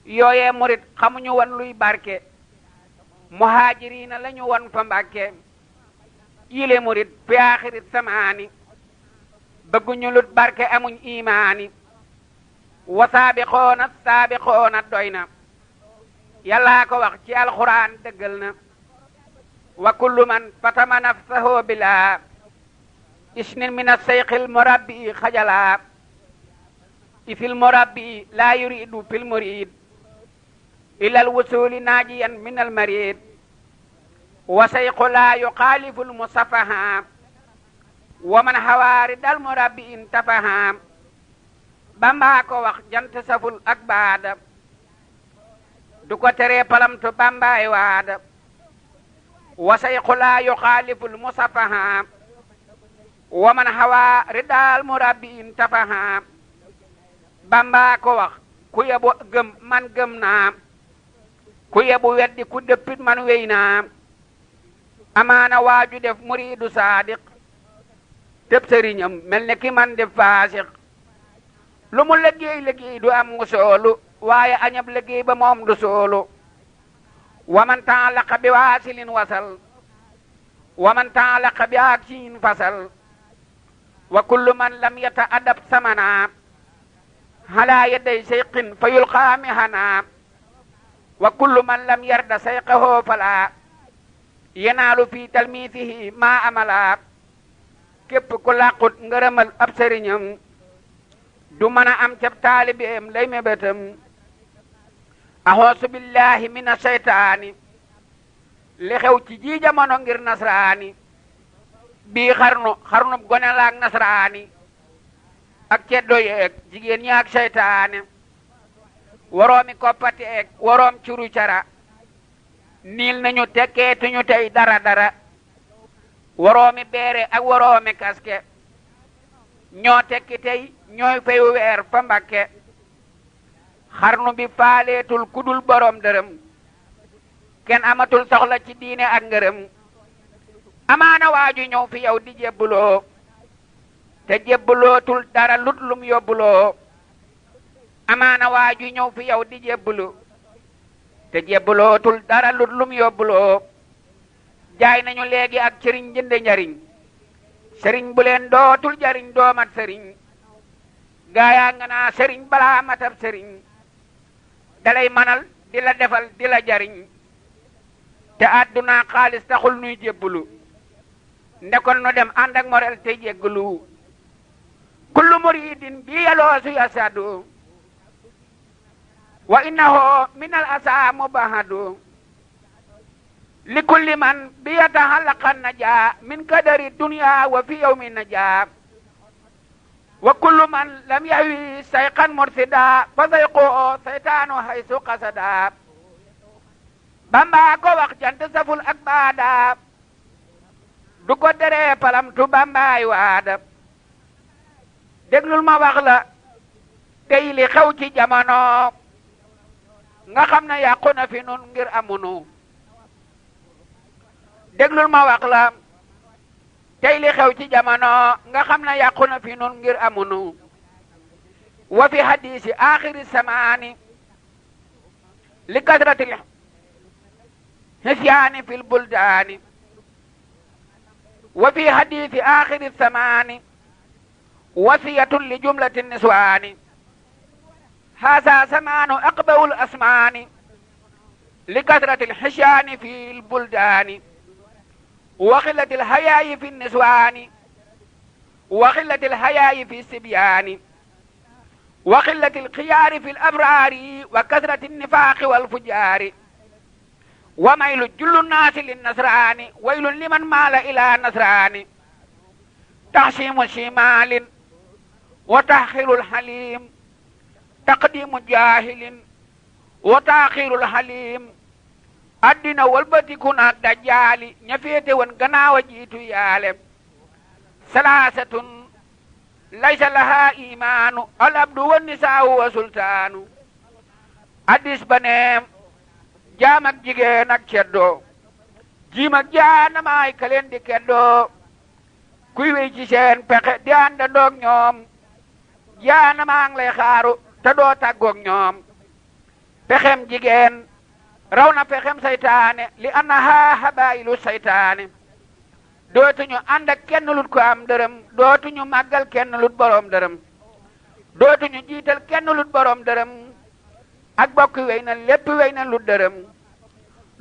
yooyee murit xamuñu won luy barke muhaajiriina lañu won fa Mbàkke yile murit fi aaxirit samaani bëgguñu lut barke amuñ imaani wa saabiqoona saabiqoona doy na yàllaa ko wax ci alxuraan dëggal na wa kullu man fatama nafsahu bilaa isnin min as-sayxil murabbi xajalaa ifil murabbi laa yuridu fil murid ila alwusuli naajiyan min almarid wa sayqu laa yuxaalifu almusafaha wa man hawaari dal murabbi intafaha Bamba ko wax jant saful ak baada du ko teree palamtu Bambaay waada wa sayqu laa yuxaalifu almusafaha wa man hawaari dal murabbi intafaha Bamba ko wax ku yebu gëm man gëm naa ku yebu weddi ku dëppit man wey naa amaana waaju def muriidu saadiq tëb sëriñam mel ne ki man def faasiq lu mu liggéey du am ngu soolu waaye añab liggéey ba moom du soolu wa man taalaqa bi waasilin wasal wa man taalaqa bi aksiin fasal wa kullu man lam yata adab samana hala yaday sayqin fa yulqaa mihana wa kullu man lam yarda sayqahu fala yanaalu fi talmiisihi ma amala képp ku làqut ngërëmal ab sëriñam du mën a am cab taalibeem lay mébétam ahoosu billahi mina seytaani li xew ci ji jamono ngir nasraani bii xarnu gone laak nasraani ak ceddo yeeg jigéen ñi ak seytaane waroomi koppati eeg waroom curu cara niil nañu tekkeetuñu tey dara waroomi beere ak waroomi kaske ñoo tekki tey ñooy fayu weer fa Mbakke xarnu bi faaleetul kudul borom dërëm kenn amatul soxla ci diine ak ngërëm amaana waaju ñëw fi yow di jébbuloo te jébbulootul dara lut lum yóbbuloo amaana waaju ñëw fi yow di jébbulu te jébbulootul dara lut lum yóbbuloo jaay nañu léegi ak sëriñ jënde njariñ sëriñ bu leen dootul jariñ doomat sëriñ gaayaa nga naa sëriñ balaa matab sëriñ dalay manal di la defal di la jariñ te àdduna xaalis taxul nuy jébbulu ndekon nu dem ànd ak morel te jéggulu kullu muridin bi yaloosu yasadu wa innahu min al asa mubahadu li kulli man bi yataxallaqan najaa min kadari dunya wa fi yawmi najaa wa kullu man lam yawi sayqan mursida fa sayqoo saytaanu haysu qasada Bamba ko wax jant saful ak baada du ko deree palamtu Bambaay waada déglul ma wax la tey li xew ci jamono nga xam ne yàqu na fi nun ngir amunu déglul ma wax la tey li xew ci jamono nga xam ne yàqu na fi nun ngir amunu wa fi hadisi axiri samaani li kasratil hisyaani fil buldaani wa fi hadisi axiri samaani wasiyatun li jumlati niswaani haasa samaanu aqbawul asmaani li kasratil hisyaani fil buldaani wa xillatil hayaayi fi niswaani wa xillatil hayaayi fi sibyaani wa xillatil xiyaari fil abraari wa kasratin nifaaqi wal fujaari wa maylu jullu naasi lin nasraani waylun liman maala ila nasraani taxsiimu shimaalin wa taxxiirul xaliim taqdiimu jaahilin wa taaxiirul xaliim addina walbatiku naag dajjaali ña féete woon gannaaw a jiitu yaale salaasatun laysa laha imaanu al abdu wa nisaawu wa sultaanu addis ba ne jaam ak jigéen ak ceddoo jiim ak jaanamaay ka leen di keddoo kuy wey ci seen pexe di àndandoog ñoom jaanamaa ngi lay xaaru te doo tàggoog ñoom pexem jigéen raw na pexem saytaane li annaha habaayilu saytaane dootuñu ànd ak kenn lut ko am dërëm dootuñu màggal kenn lut boroom dërëm dootuñu jiital kenn lut boroom dërëm ak bokk wey na lépp wey na lut dërëm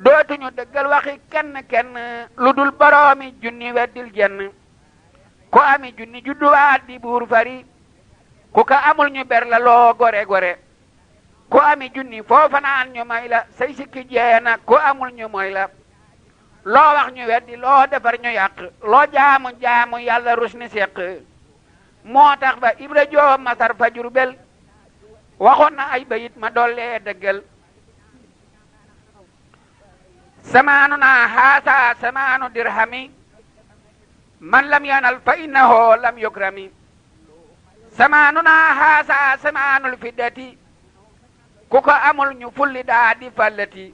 dootuñu dëggal waxi kenn lu dul boroomi junni weddil jenn ku ami junni judduwaat di buur fari ku ka amul ñu ber la loo gore ku ami junni foofa naan ñu may la say sikki jeena ku amul ñu moy la loo wax ñu weddi loo defar ñu yàq loo jaamu yàlla rus ni seq moo tax ba Ibra Joob Masar fa Jurbel waxoon na ay bayit ma dollee dëggal samaanu naa haasa samaanu dirhami man lam yanal fa innahu lam yukrami samaanu naa haasa samaanul fiddati ku ko amul ñu fulli daa di fallati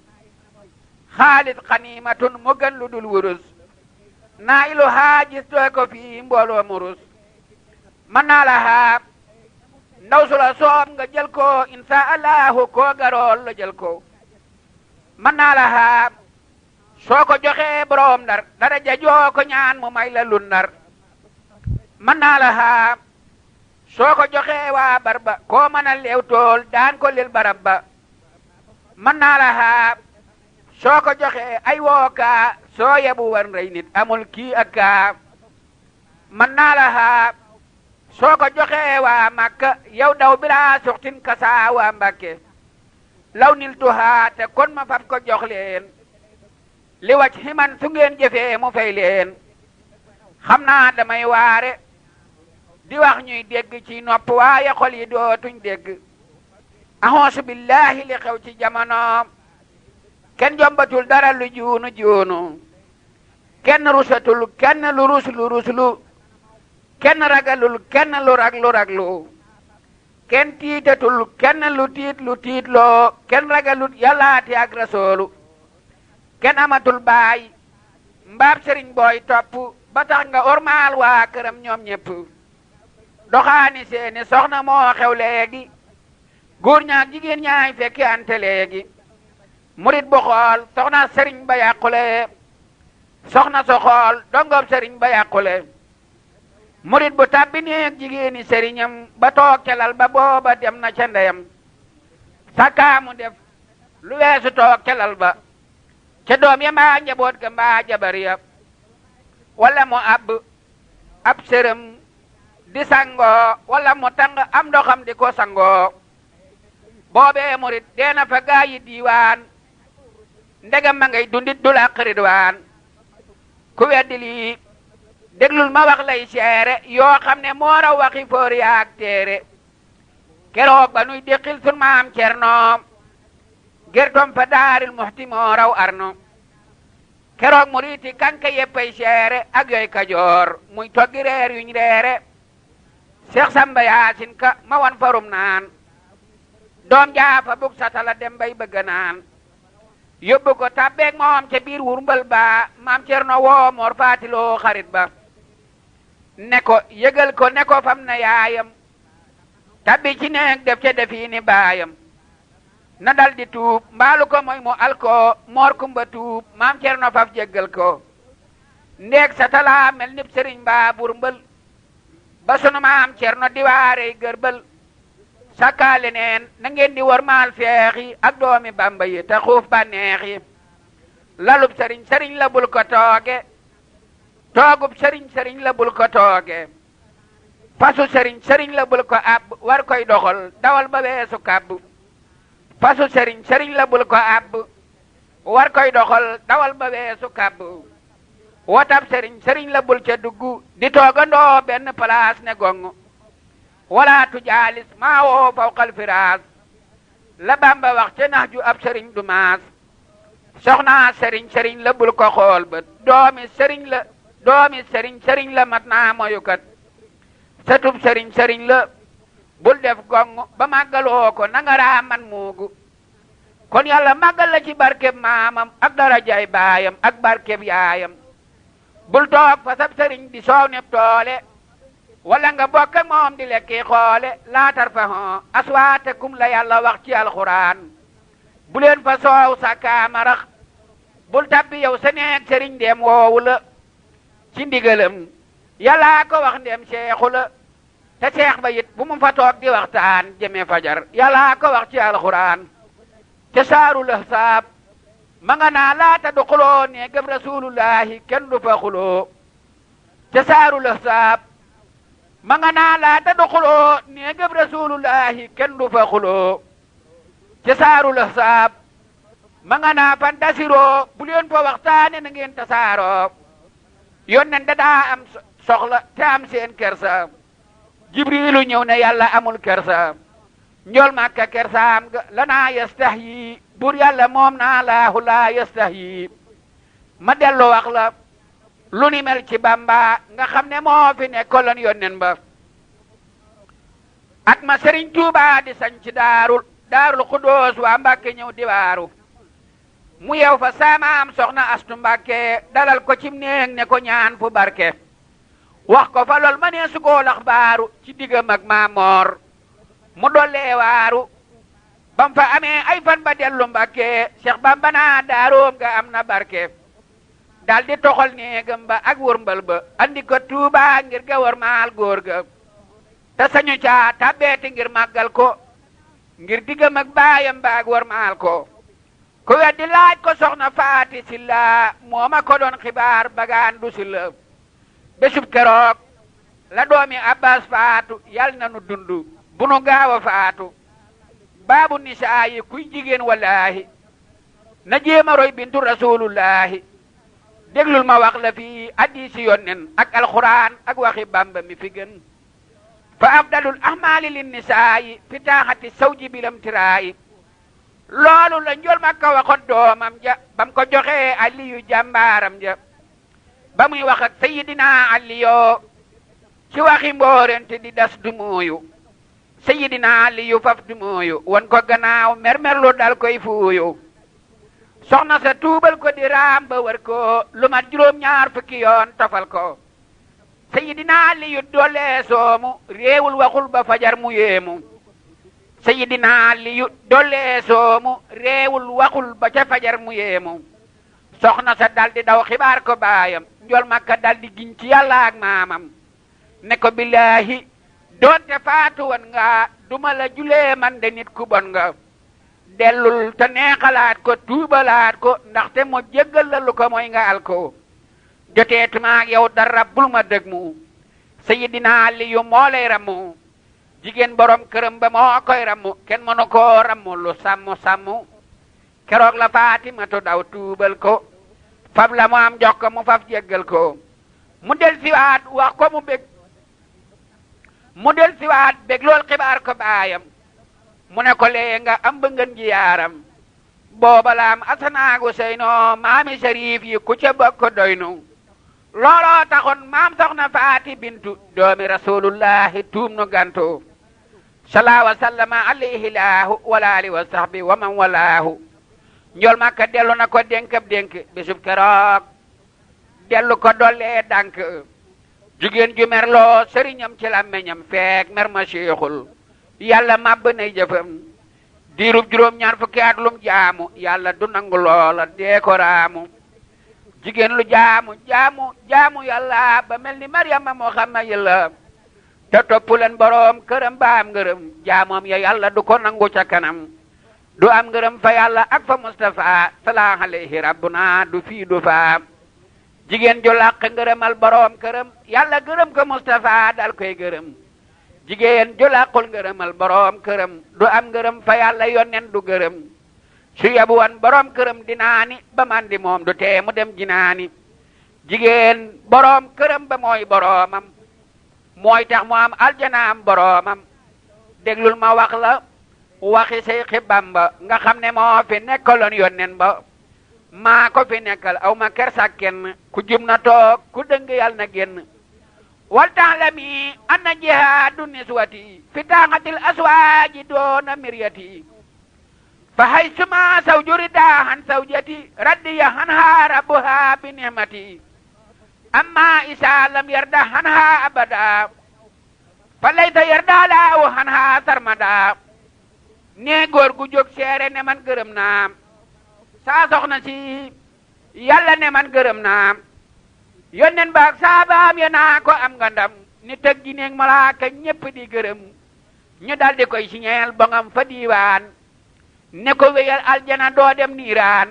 xaalis xaniimatun mu gën lu dul wurus naa ilu haa gis too ko fii mbooloo murus mën naa la haa ndaw su la soob nga jël ko insha allahu koo garool la jël ko mën naa la haa soo ko joxee boroom ndar dara jajoo ko ñaan mu may la lun ndar mën naa la haa soo ko joxee waa barba koo mën a leew tool daan ko lil barab ba mën naa la haa soo ko joxee ay wookaa soo yebu war rey nit amul kii ak kaa mën naa la haa soo ko joxee waa Makka yow daw bilaa suxtin kasaa waa Mbàkke law nil tuhaa te kon ma fab ko jox leen li wacc ximan su ngeen jëfee mu fay leen xam naa damay waare di wax ñuy dégg ci nopp waaye xol yi dootuñ dégg ahonsu billahi li xew ci jamono kenn jombatul dara lu juunu juunu kenn rusatul kenn lu ruslu kenn ragalul kenn lu raglu kenn tiitatul kenn lu tiitloo kenn ragalut yàllaati ak rasoolu kenn amatul baay mbaab sëriñ booy topp ba tax nga ormaal waa këram ñoom ñépp doxaani seeni soxna moo xew léegi góor ñaak jigéen ñaay fekki ante léegi murit bu xool soxna sëriñ ba yàqule soxna so xool dongob sëriñ ba yàqule murit bu tàbbi neeg jigéeni sëriñam ba toog ca lal ba booba dem na ca ndeyam sakkaamu def lu weesu toog ca lal ba ca doom ya mbaa njaboot ga mbaa jabar ya walla mu ab sërëm di sangoo walla mu tàng am ndoxam di ko sangoo boobee murit deena fa gaa yi diiwaan ndegam ma ngay dundit du la ridwaan ku weddi lii déglul ma wax lay seere yoo xam ne moo raw waxi foor yaak téere keroog ba nuy déqil sun maam Cerno gertom fa daaril muxti moo raw arno keroog muriti kanka yeppay seere ak yooy kajoor muy toggi reer yuñ reere Seex Samba Yaasin Ka ma wan farum naan doom jaafa bug satala dem bay bëgg naan yóbbu ko tabbeeg moom ca biir wurmbal ba maam Cerno woo Mor Faatiloo xarit ba ne ko yëgal ko ne ko fam na yaayam tabbi ci neeg def ca defiini baayam na dal di tuub mbaalu ko mooy mu alko Mor Kumba tuub maam Cerno faf jéggal ko ndeeg satala mel nib sëriñ ba wurmbal ba sunu maam Cerno di waarey gërbal sakkaale neen na ngeen di wormaal feex yi ak doomi Bamba yi te xuuf bànneex yi lalub sëriñ la bul ko tooge toogub sëriñ la bul ko tooge fasu sëriñ la bul ko àbb war koy doxal dawal ba weesu kàbb fasu sëriñ la bul ko àbb war koy doxal dawal ba weesu kàbb wotab sëriñ la bul ca dugg di toogandoo benn place ne gong wala tu jaalis maa woo fawqal firaas la Bamba wax ca nax ju ab sëriñ du maas soxna sëriñ la bul ko xool ba doomi sëriñ la mat naa moyukat satub sëriñ la bul def gong ba màggaloo ko nanga raa man muugu kon yàlla màggal la ci barkeb maamam ak darajay baayam ak barkeb yaayam bul toog fa sab sëriñ di soow neb toole wala nga bokk ak moom di lekki xoole laa tarfahu aswaatakum la yàlla wax ci alxuraan bu leen fa soow sa kaamarax bul tabbi yow sa neeg sëriñ dem woowu la ci ndigalam yàllaa ko wax ndem seexu la te seex ba it bu mu fa toog di waxtaan jëme fajar yàllaa ko wax ci alxuraan te saaru la saab ma nga naa laata du xuloo ne gëm rasulullahi kenn du fa xuloo te saaru la saab ma nga naa laata du xuloo ne gëm rasulullahi kenn du fa xuloo te saaru la saab ma nga naa fantasiroo bu leen fa waxtaane na ngeen tasaaroo yónneen da daa am soxla te am seen kersa jibrilu ñëw ne yàlla amul kersa njool màkka kersaam ga lanaa yastahyi buur yàlla moom naa laahu laa yastahyi ma dellu wax la lu ni mel ci Bamba nga xam ne moo fi nekkoloon yónneen ba at ma Sëriñ Tuubaa di sañ ci daarul Xuddoos waa Mbàkke ñëw di waaru mu yew fa saamaam soxna Astu Mbàkke dalal ko cim néeg ne ko ñaan fu barke wax ko fa lool ma nee su koo lax baaru ci diggam ak Maamoor mu dollee waaru bam fa amee ay fan ba dellu Mbàkke Cheikh Bamba naa daaroom nga am na barke dal di toxal néegam ba ak wërmbal ba andi ko Tuubaa ngir ga war maal góor ga te sañu caa tabbeeti ngir màggal ko ngir diggam ak baayam ba ak war maal ko ku weddi laaj ko soxna Faati Silla moo ma ko doon xibaar bagaan du Silla bésub keroog la doomi Abbas faatu yal na nu dund bu nu gaaw a faatu baabu nisaayi kuy jigéen wallaahi na jéema roy bintu rasulullahi déglul ma wax la fi hadiisi yonnen ak alxuraan ak waxi bamba mi fi gën fa afdalul ahmaali lin nisaayi fi taaxati sawji bilam tiraayi loolu la njol Makka waxoon doomam ja bam ko joxee aliyu jàmbaaram ja ba muy wax ak sayidina aliyo ci waxi mboorente di das du mooyu sayidina aliyu faf du mooyu won ko gannaaw mermerlu dal koy fuuyu soxna sa tuubal ko di raam ba war ko lu mat juróom-ñaar fukki yoon tofal ko sayidina aliyu doole soomu réewul waxul ba fajar mu yéemu sayidina aliyu doole soomu réewul waxul ba ca fajar mu yéemu soxna sa daldi daw xibaar ko baayam njol Makka daldi giñ ci yàlla ak maamam ne ko billaahi doonte faatu woon nga duma la julee man de nit ku bon nga dellul te neexalaat ko tuubalaat ko ndaxte mo jéggal la lu ko mooy nga al ko joteetuma ak yow dara bul ma dëg mu sayidina aliyu moo lay rammu jigéen borom këram ba moo koy rammu kenn mënu koo rammu lu sàmm keroog la Faatimatu daw tuubal ko fab la mu am jox ko mu faf jéggal ko mu del siwaat wax ko mu del siwaat bég lool xibaar ko baayam mu ne ko lee nga am ba ngeen ji yaaram booba la am asanaagu seyno maami sharif yi ku ca bokk doynu looloo taxoon maam soxna Faati bintu doomi rasulullahi tuum nu gantu salaa wa sallama alayhi laahu wala ali wa sahbi wa man walaahu njol Makka dellu na ko dénkab dénk bisub keroog dellu ko dollee dànk jigéen ju merloo sëriñam ci làmmeñam feek mer ma seexul yàlla màbb nay jëfam diirub juróom-ñaar fukki at lum jaamu yàlla du nangu loola dee ko raamu jigéen lu jaamu yàlla ba mel ni Maryama moo xam na yàlla te toppu leen boroom këram ba am ngërëm jaamoom ya yàlla du ko nangu ca kanam du am ngërëm fa yàlla ak fa Mustafa salaa alayhi rabbuna du fii du fa jigéen ju làq ngërëmal boroom këram yàlla gërëm ko Mustafa dal koy gërëm jigéen ju làqul ngërëmal boroom këram du am ngërëm fa yàlla yonnen du gërëm su yabu wan boroom këram dinaani ba mandi moom du tee mu dem jinaani jigéen boroom këram ba mooy boroomam mooy tax mu am aljanaam boroomam déglul ma wax la waxi Seyxi Bamba nga xam ne moo fi nekkaloon yonnen ba maa ko fi nekkal aw ma kersak kenn ku jum na toog ku dëng yàlla na génn wal ta'lami anna jihaadu niswati fi taaxatil aswaaji doona miryati fa haysuma zawju ridaahan zawjati raddiya hanha rabbuha bi ni'mati amma isa lam yarda hanha abada fa laysa yarda laahu hanha sarmada nee góor gu jóg seere ne man gërëm naa saa soxna si yàlla ne man gërëm naa yonnen baak saabaam ya naa ko am nga ndam ni tëg gi neeg malaaka ñépp di gërëm ñu daldi koy siñeel bongam fa diiwaan ne ko wéyal aljana doo dem niiraan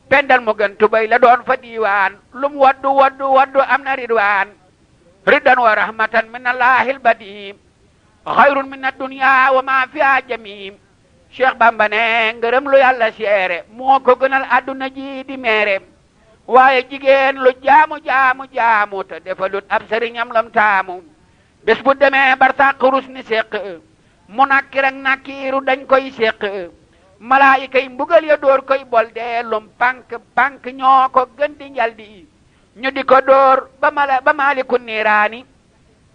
pendal mu gën tubay la doon fa diiwaan lum waddu am na ridwaan riddan wa rahmatan min allahil badim xayrun min ad-dunya wa ma fiha jamim Cheikh Bamba ne ngërëm lu yàlla seere moo ko gënal àdduna ji di meere waaye jigéen lu jaamu te defalut ab sëriñam lam taamu bés bu demee barsàq rus ni séq mu nakkir ak nakkiiru dañ koy séq malaayika yi mbugal ya dóor koy bolde lum pank ñoo ko gën di njaldi ñu di ko dóor ba maaliku niiraani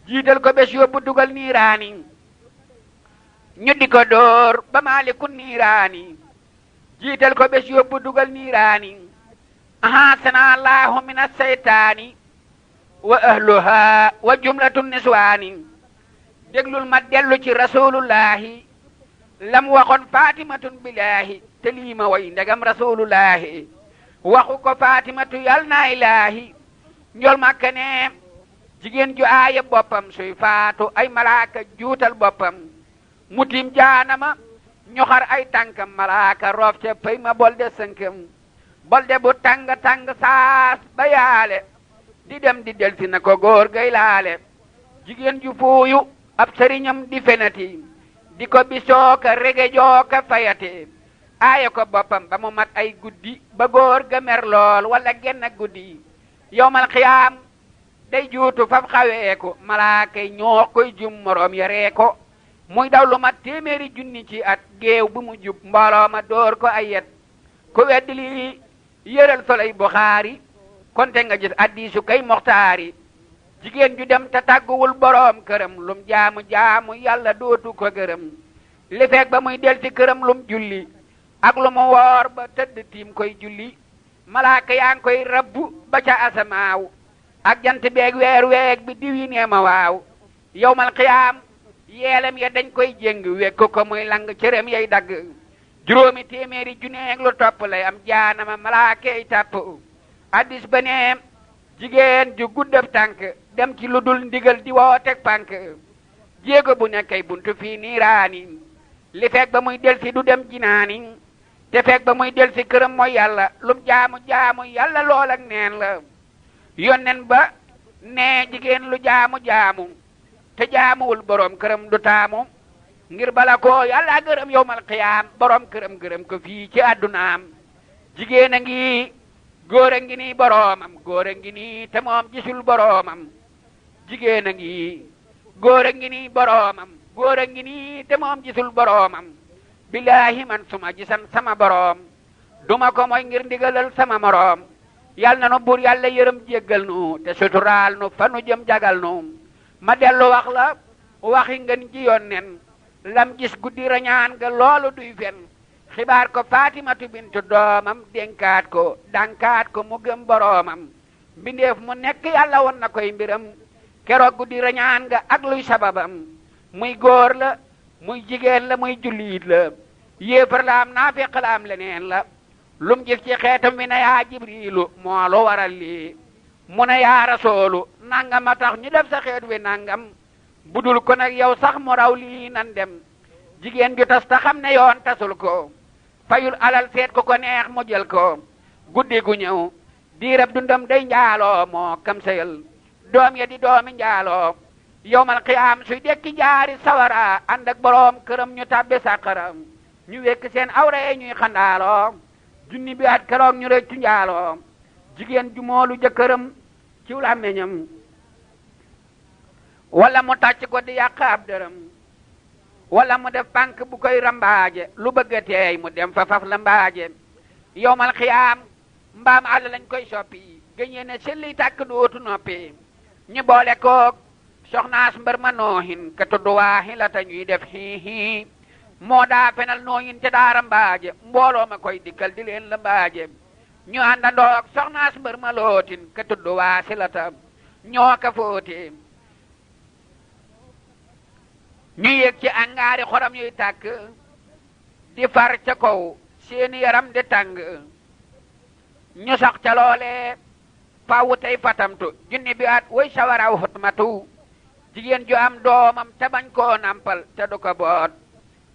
jiital ko bés yóbbu dugal niiraani ñu di ko dóor ba maaliku niiraani jiital ko bés yóbbu dugal niiraani ahasana allahu min asseytaani wa ahluha wa jumlatu niswaani déglul ma dellu ci rasulullahi lam waxoon fatimatun billahi te lii ma way ndegam rasulullahi waxu ko fatimatu yal na ilahi njol Makka ne jigéen ju aaya boppam suy faatu ay malaaka juutal boppam mutim jaanama ñoxar ay tànkam malaaka roof ca pay ma bolde sënkam bolde bu tàng saas ba yaale di dem di delsi na ko góor gay laale jigéen ju fuuyu ab sëriñam di fenati di ko bisoo ka regejoo ka fayate aaye ko boppam ba mu mat ay guddi ba góor ga mer lool wala genn guddi yowmal xiyaam day juutu faf xaweeku malaaka yi ñoo koy jum moroom yaree ko muy daw lu mat téeméeri junni ci at géew bu mu jub mbooloo ma door ko ay yet ku weddi lii yëral soley Buxaari konte nga gis addiisu kay moxtaari jigéen ju dem te tàgguwul boroom këram lum jaamu jaamu yàlla dootu ko gërëm li fekk ba muy del ci këram lum julli ak lu mu woor ba tëdd tiim koy julli malaaka yaa ngi koy rabbu ba ca asamaaw ak jant beeg weer weeg bi diw yi nee ma waaw yowmal xiyaam yeelam ya dañ koy jéng wekk ko muy lang cërëm yay dagg juróomi téeméeri juneeg lu topp lay am jaanama malaakey tàpp addis ba ne jigéen ju guddab tànk dem ci lu dul ndigal di wooteeg pànk jéego bu nekkay buntu fii niiraani li fekk ba muy del si du dem jinaani te fekk ba muy del si këram mooy yàlla lum jaamu jaamu yàlla lool ak neen la yonnen ba ne jigéen lu jaamu jaamu te jaamuwul boroom këram du taamu ngir bala ko yàlla gërëm yowmal xiyaam boroom këram gërëm ko fii ci àddunaam jigéen a ngi góor a ngi nii boroomam góor a ngi nii te moom gisul boroomam jigéen a ngi góor a ngi nii boroomam góor a ngi nii te moom gisul boroomam billaahi man suma gisan sama boroom duma ko mooy ngir ndigalal sama moroom yal na nu buur yàlla yërëm jéggal nu te suturaal nu fa nu jëm jagal nu ma dellu wax la waxi ngeen ji yoon nen lam gis guddi rañaan nga loolu duy fen xibaar ko Fatimatu bintu doomam dénkaat ko dankaat ko mu gëm boroomam mbindeef mu nekk yàlla won na koy mbiram keroog guddi rañaan nga ak luy sababam muy góor la muy jigéen la muy jullit la yéefar la am naafiq la am leneen la lum gis ci xeetam wi ne yaa jibriilu moo lu waral lii mu ne yaa rasoolu nangam a tax ñu def sa xeet wi nangam budul ko nag yow sax mu raw lii nan dem jigéen ju tas ta xam ne yoon tasul ko fayul alal seet ko neex mu jël ko guddi gu ñëw diirab dundam day njaaloo moo kam sayal doom ya di doomi njaaloo yowmal qiyaam suy dekki jaari sawara ànd ak boroom këram ñu tàbbi sàqaram ñu wekk seen awra ñuy xandaaloo junni bi at keroog ñu rëccu njaaloo jigéen ju moolu jëkkëram ci làmmiñam wala mu tàcc ko di yàq ab dërëm wala mu def pànk bu koy rambaaje lu bëgg a teey mu dem fa faf la mbaaje yowmal xiyaam mbaam àll lañ koy soppi gëñee ne selli tàkk dootu noppi ñu boole koog soxnaas mbër ma noohin ka tudd waaxi la ta ñuy def xii moo daa fenal noohin te daa rambaaje mbooloo ma koy dikkal di leen la mbaaje ñu àndandoog soxnaas mbër ma lootin ka tudd waasi la ta ñoo ka fóote ñu yëg ci angaari xoram yuy tàkk di far ca kaw seeni yaram di tàng ñu sax ca loole fawu tey fatamtu junni bi at way sawaraw xutmatu jigéen ju am doomam te bañ koo nampal te du ko boot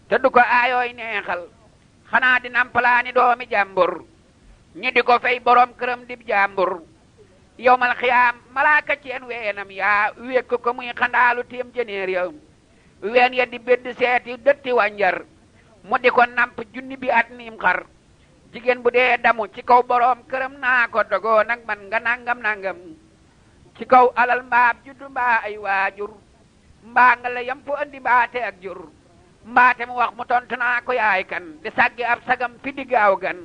te du ko aayooy neexal xanaa di nampalaani doomi jàmbur ñu di ko fay borom këram dib jàmbur yowmal xiyaam malaaka ceen weenam yaa wékk ko muy xandaalu téem jëneer ya ween ya di bedd seeti dëtti wànjar mu di ko namp junni bi at niim xar jigéen bu dee damu ci kaw boroom këram naa ko dogoo nag man nga nangam nangam ci kaw alal mbaab juddu mbaa ay waajur mbaa nga la yam fu andi mbaate ak jur mbaate mu wax mu tontu naa ko yaay kan di sàggi ab sagam fi di gaaw gan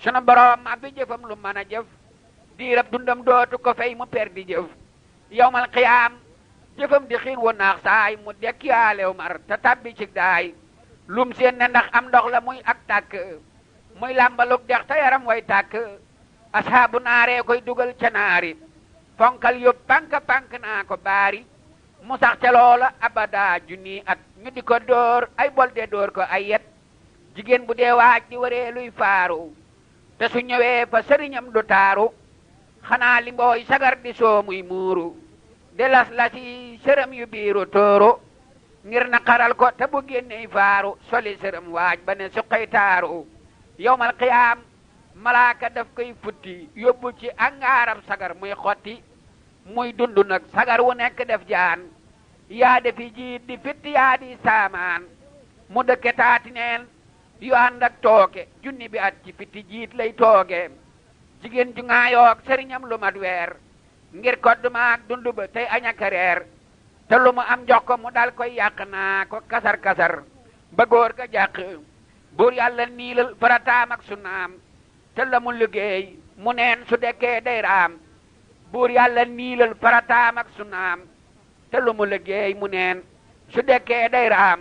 sunu boroom ma bi jëfam lu mën a jëf diirab dundam dootu ko fay mu perdi jëf yowmal xiyaam jëfam di xiin wu naax saay mu dekki aalew mar te tabbi ci daay lum seen ne ndax am ndox la muy ak tàkk muy làmbalug dex te yaram way tàkk asaabu naaree koy dugal ca naari fonkal yóbbu pank naa ko baari mu sax ca loola abada junni at ñu di ko dóor ay bolde dóor ko ay yet jigéen bu dee waaj di waree luy faaru te su ñëwee fa sëriñam du taaru xanaa li mbooy sagar di soo muy muuru de las lasi sërëm yu biiru tóoru ngir na xaral ko te bu génney faaru soli sërëm waaj ba ne suqay taaru yowmal qiyaam malaaka daf koy futti yóbbu ci angaaram sagar muy xotti muy dund nag sagar wu nekk def jaan yaa defi jiit di fitti yaa di saamaan mu dëkke taati neen yu ànd ak tooke junni bi at ci fitti jiit lay tooge jigéen ju ŋaayoog sëriñam lu mat weer ngir kodd maak dundu ba tey añaka reer te lu mu am jox ko mu dal koy yàq naa ko kasar-kasar ba góor ga jàq buur yàlla niilal farataam ak sunnaam te la mu liggéey mu neen su dekkee day raam buur yàlla niilal farataam ak sunnaam te lu mu liggéey mu neen su dekkee day raam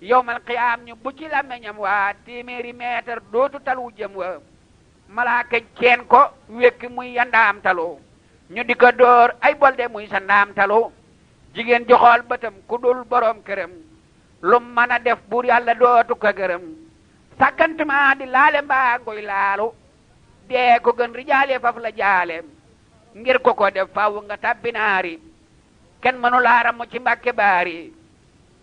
yowmal qiyaam ñu bu ci làmmiñam waa téeméeri meetar dootu tal wu jëm wa malaaka ceen ko wekki muy yandaam talu ñu di ko dóor ay bolde muy sandaam talu jigéen ju xool bëtam ku dul boroom këram lu mën a def buur yàlla dootu ko gërëm sàkkantuma di laale mbaa ngoy laalu dee ko gën rijaale faf la jaale ngir ko def faw nga tabbinaari kenn mënu laaram mu ci mbàkke baari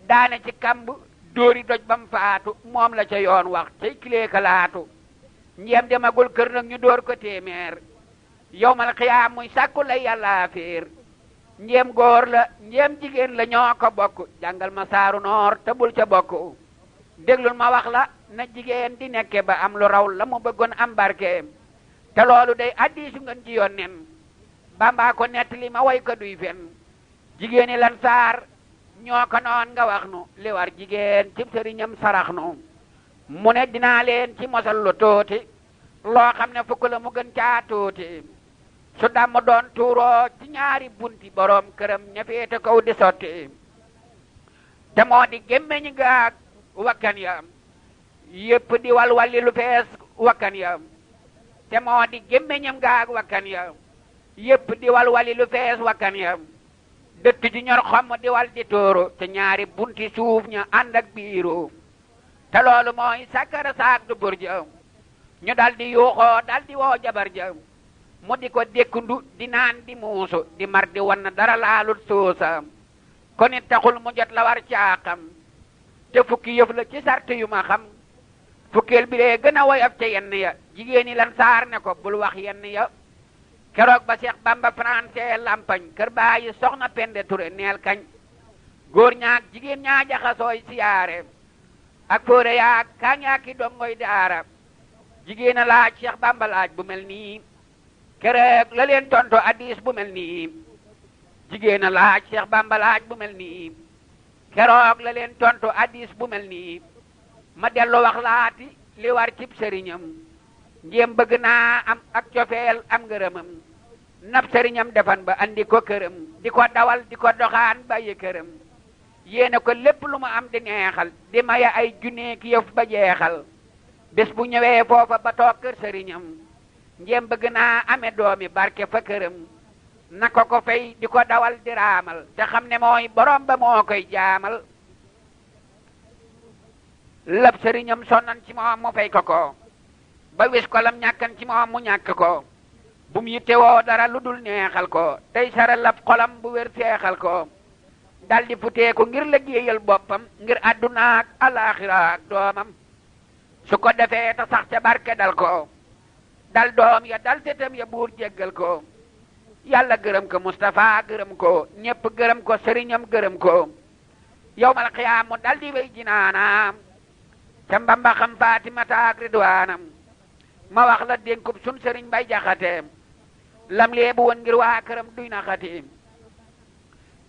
daane ci kamb dóori doj bam faatu moom la ca yoon wax cay kilee ka laatu njéem demagul kër nag ñu dóor ko téeméer yowmal xiyaam muy sàkku lay yàlla féer njéem góor la njéem jigéen la ñoo ko bokk jàngal ma saaru noor te bul ca bokk déglul ma wax la na jigéen di nekke ba am lu raw la mu bëggoon am barke te loolu day addiisu ngeen ci yoon nen Bamba ko nettali ma way ko duy fen jigéeni lan saar ñoo ko noon nga wax nu li war jigéen cib sëriñam sarax nu mu ne dinaa leen ci mosal lu tuuti loo xam ne fukk la mu gën caa tuuti su damm doon tuuroo ci ñaari bunti boroom këram ña féete kaw di sotti te moo di gémmeñi gaag wakkan ya yépp di walwali lu fees wakkan ya te moo di gémmeñam gaag wakkan ya yépp di walwali lu fees wakkan ya dëtt ji ñor xomm di wal di tóoru te ñaari bunti suuf ña ànd ak biiru te loolu mooy sakkara saak du burja ñu dal di yuuxoo dal di woo jabar ja mu di ko dékkundu di naan di muusu di mar di wan dara laalut soosa kon it taxul mu jot la war caaxam te fukki yëf la ci sart yu ma xam fukkeel bi lee gën a woyof ca yenn ya jigéeni lan saar ne ko bul wax yenn ya keroog ba Seex Bamba français lampañ kër bàyyi soxna Pende Ture neel kañ góor ñaak jigéen ñaa jaxasooy siyaare ak fóore yaak kaa ñaaki dongoy daara jigéen a laaj Seex Bamba laaj bu mel nii keroog la leen tonto addis bu mel nii jigéen a laaj Seex Bamba laaj bu mel nii keroog la leen tonto addis bu mel nii ma dellu wax laati li war cib sëriñam njéem bëgg naa am ak cofeel am ngërëmam nab sëriñam defan ba andi ko këram di ko dawal di ko doxaan bàyyi këram yéene ko lépp lu mu am di neexal di maye ay junneeki yëf ba jeexal bés bu ñëwee foofa ba toog kër sëriñam njéem bëgg naa ame doomi barke fa këram na ko fay di ko dawal di raamal te xam ne mooy borom ba moo koy jaamal lab sëriñam sonnan ci moom mu fay ko ba wis ko lam ñàkkan ci moom mu ñàkk ko bu mu yittewoo dara lu dul neexal ko tey sara lab xolam bu wér seexal ko dal di futeeku ngir liggéeyal boppam ngir àdduna ak alaaxira ak doomam su ko defee ta sax ca barke dal ko dal doom ya dal tetam ya buur jéggal ko yàlla gërëm ko Mustafa gërëm ko ñépp gërëm ko sëriñam gërëm ko yawmal qiyaam mu dal di wey jinaanaam ca Mbamba xam Faatimata ak Ridwaanam ma wax la dénkub sun sëriñ Bay Jaxate lam leebu woon ngir waa këram duy na xati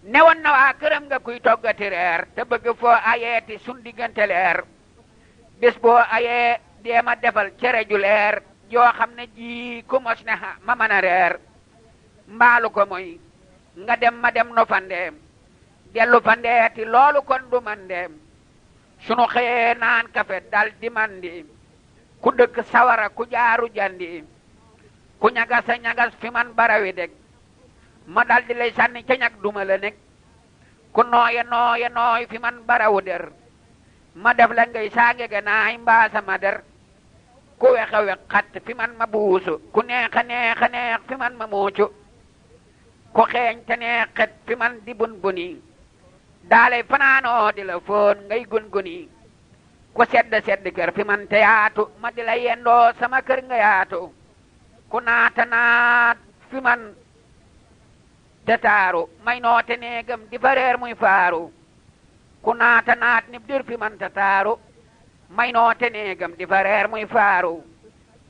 ne woon na waa këram nga kuy toggati reer te bëgg foo ayeeti sun diggante leer bés boo ayee deema defal cere ju leer joo xam ne ji ku mos ne ma mën a reer mbaalu ko moy nga dem ma dem no fandeem dellu fandeeti loolu kon du mandeem sunu xëyee naan kafe dal di mandi ku dëkk sawara ku jaaru jandi ku ñagas a ñagas fi man barawi deg ma dal di lay sànni ca ñag duma la nekk ku nooye nooy fi man barawu der ma def la ngay saage ga naay mbaa sama der ku wexa wex xat fi man ma buusu ku neexa neex fi man ma muucu ku xeeñ te neex xet fi man di bun buni daalay fanaanoo di la foon ngay gun guni ku sedd kër fi man te yaatu ma di la yendoo sama kër nga yaatu ku naat fi man te taaru may noote neegam di fa reer muy faaru ku naata naat nib dir fi manta taaru may noote néegam di fa reer muy faaru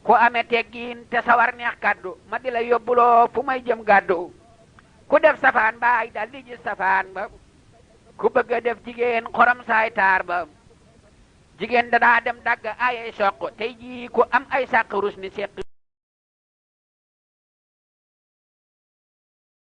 ku ame teggiin te sawar neex kaddu ma di la yóbbuloo fu may jëm gàddu ku def safaan baay dal di gis safaan ba ku bëgg a def jigéen xorom saay taar ba jigéen da daa dem dagg ay soq tey jii ku am ay sàq rus ni seq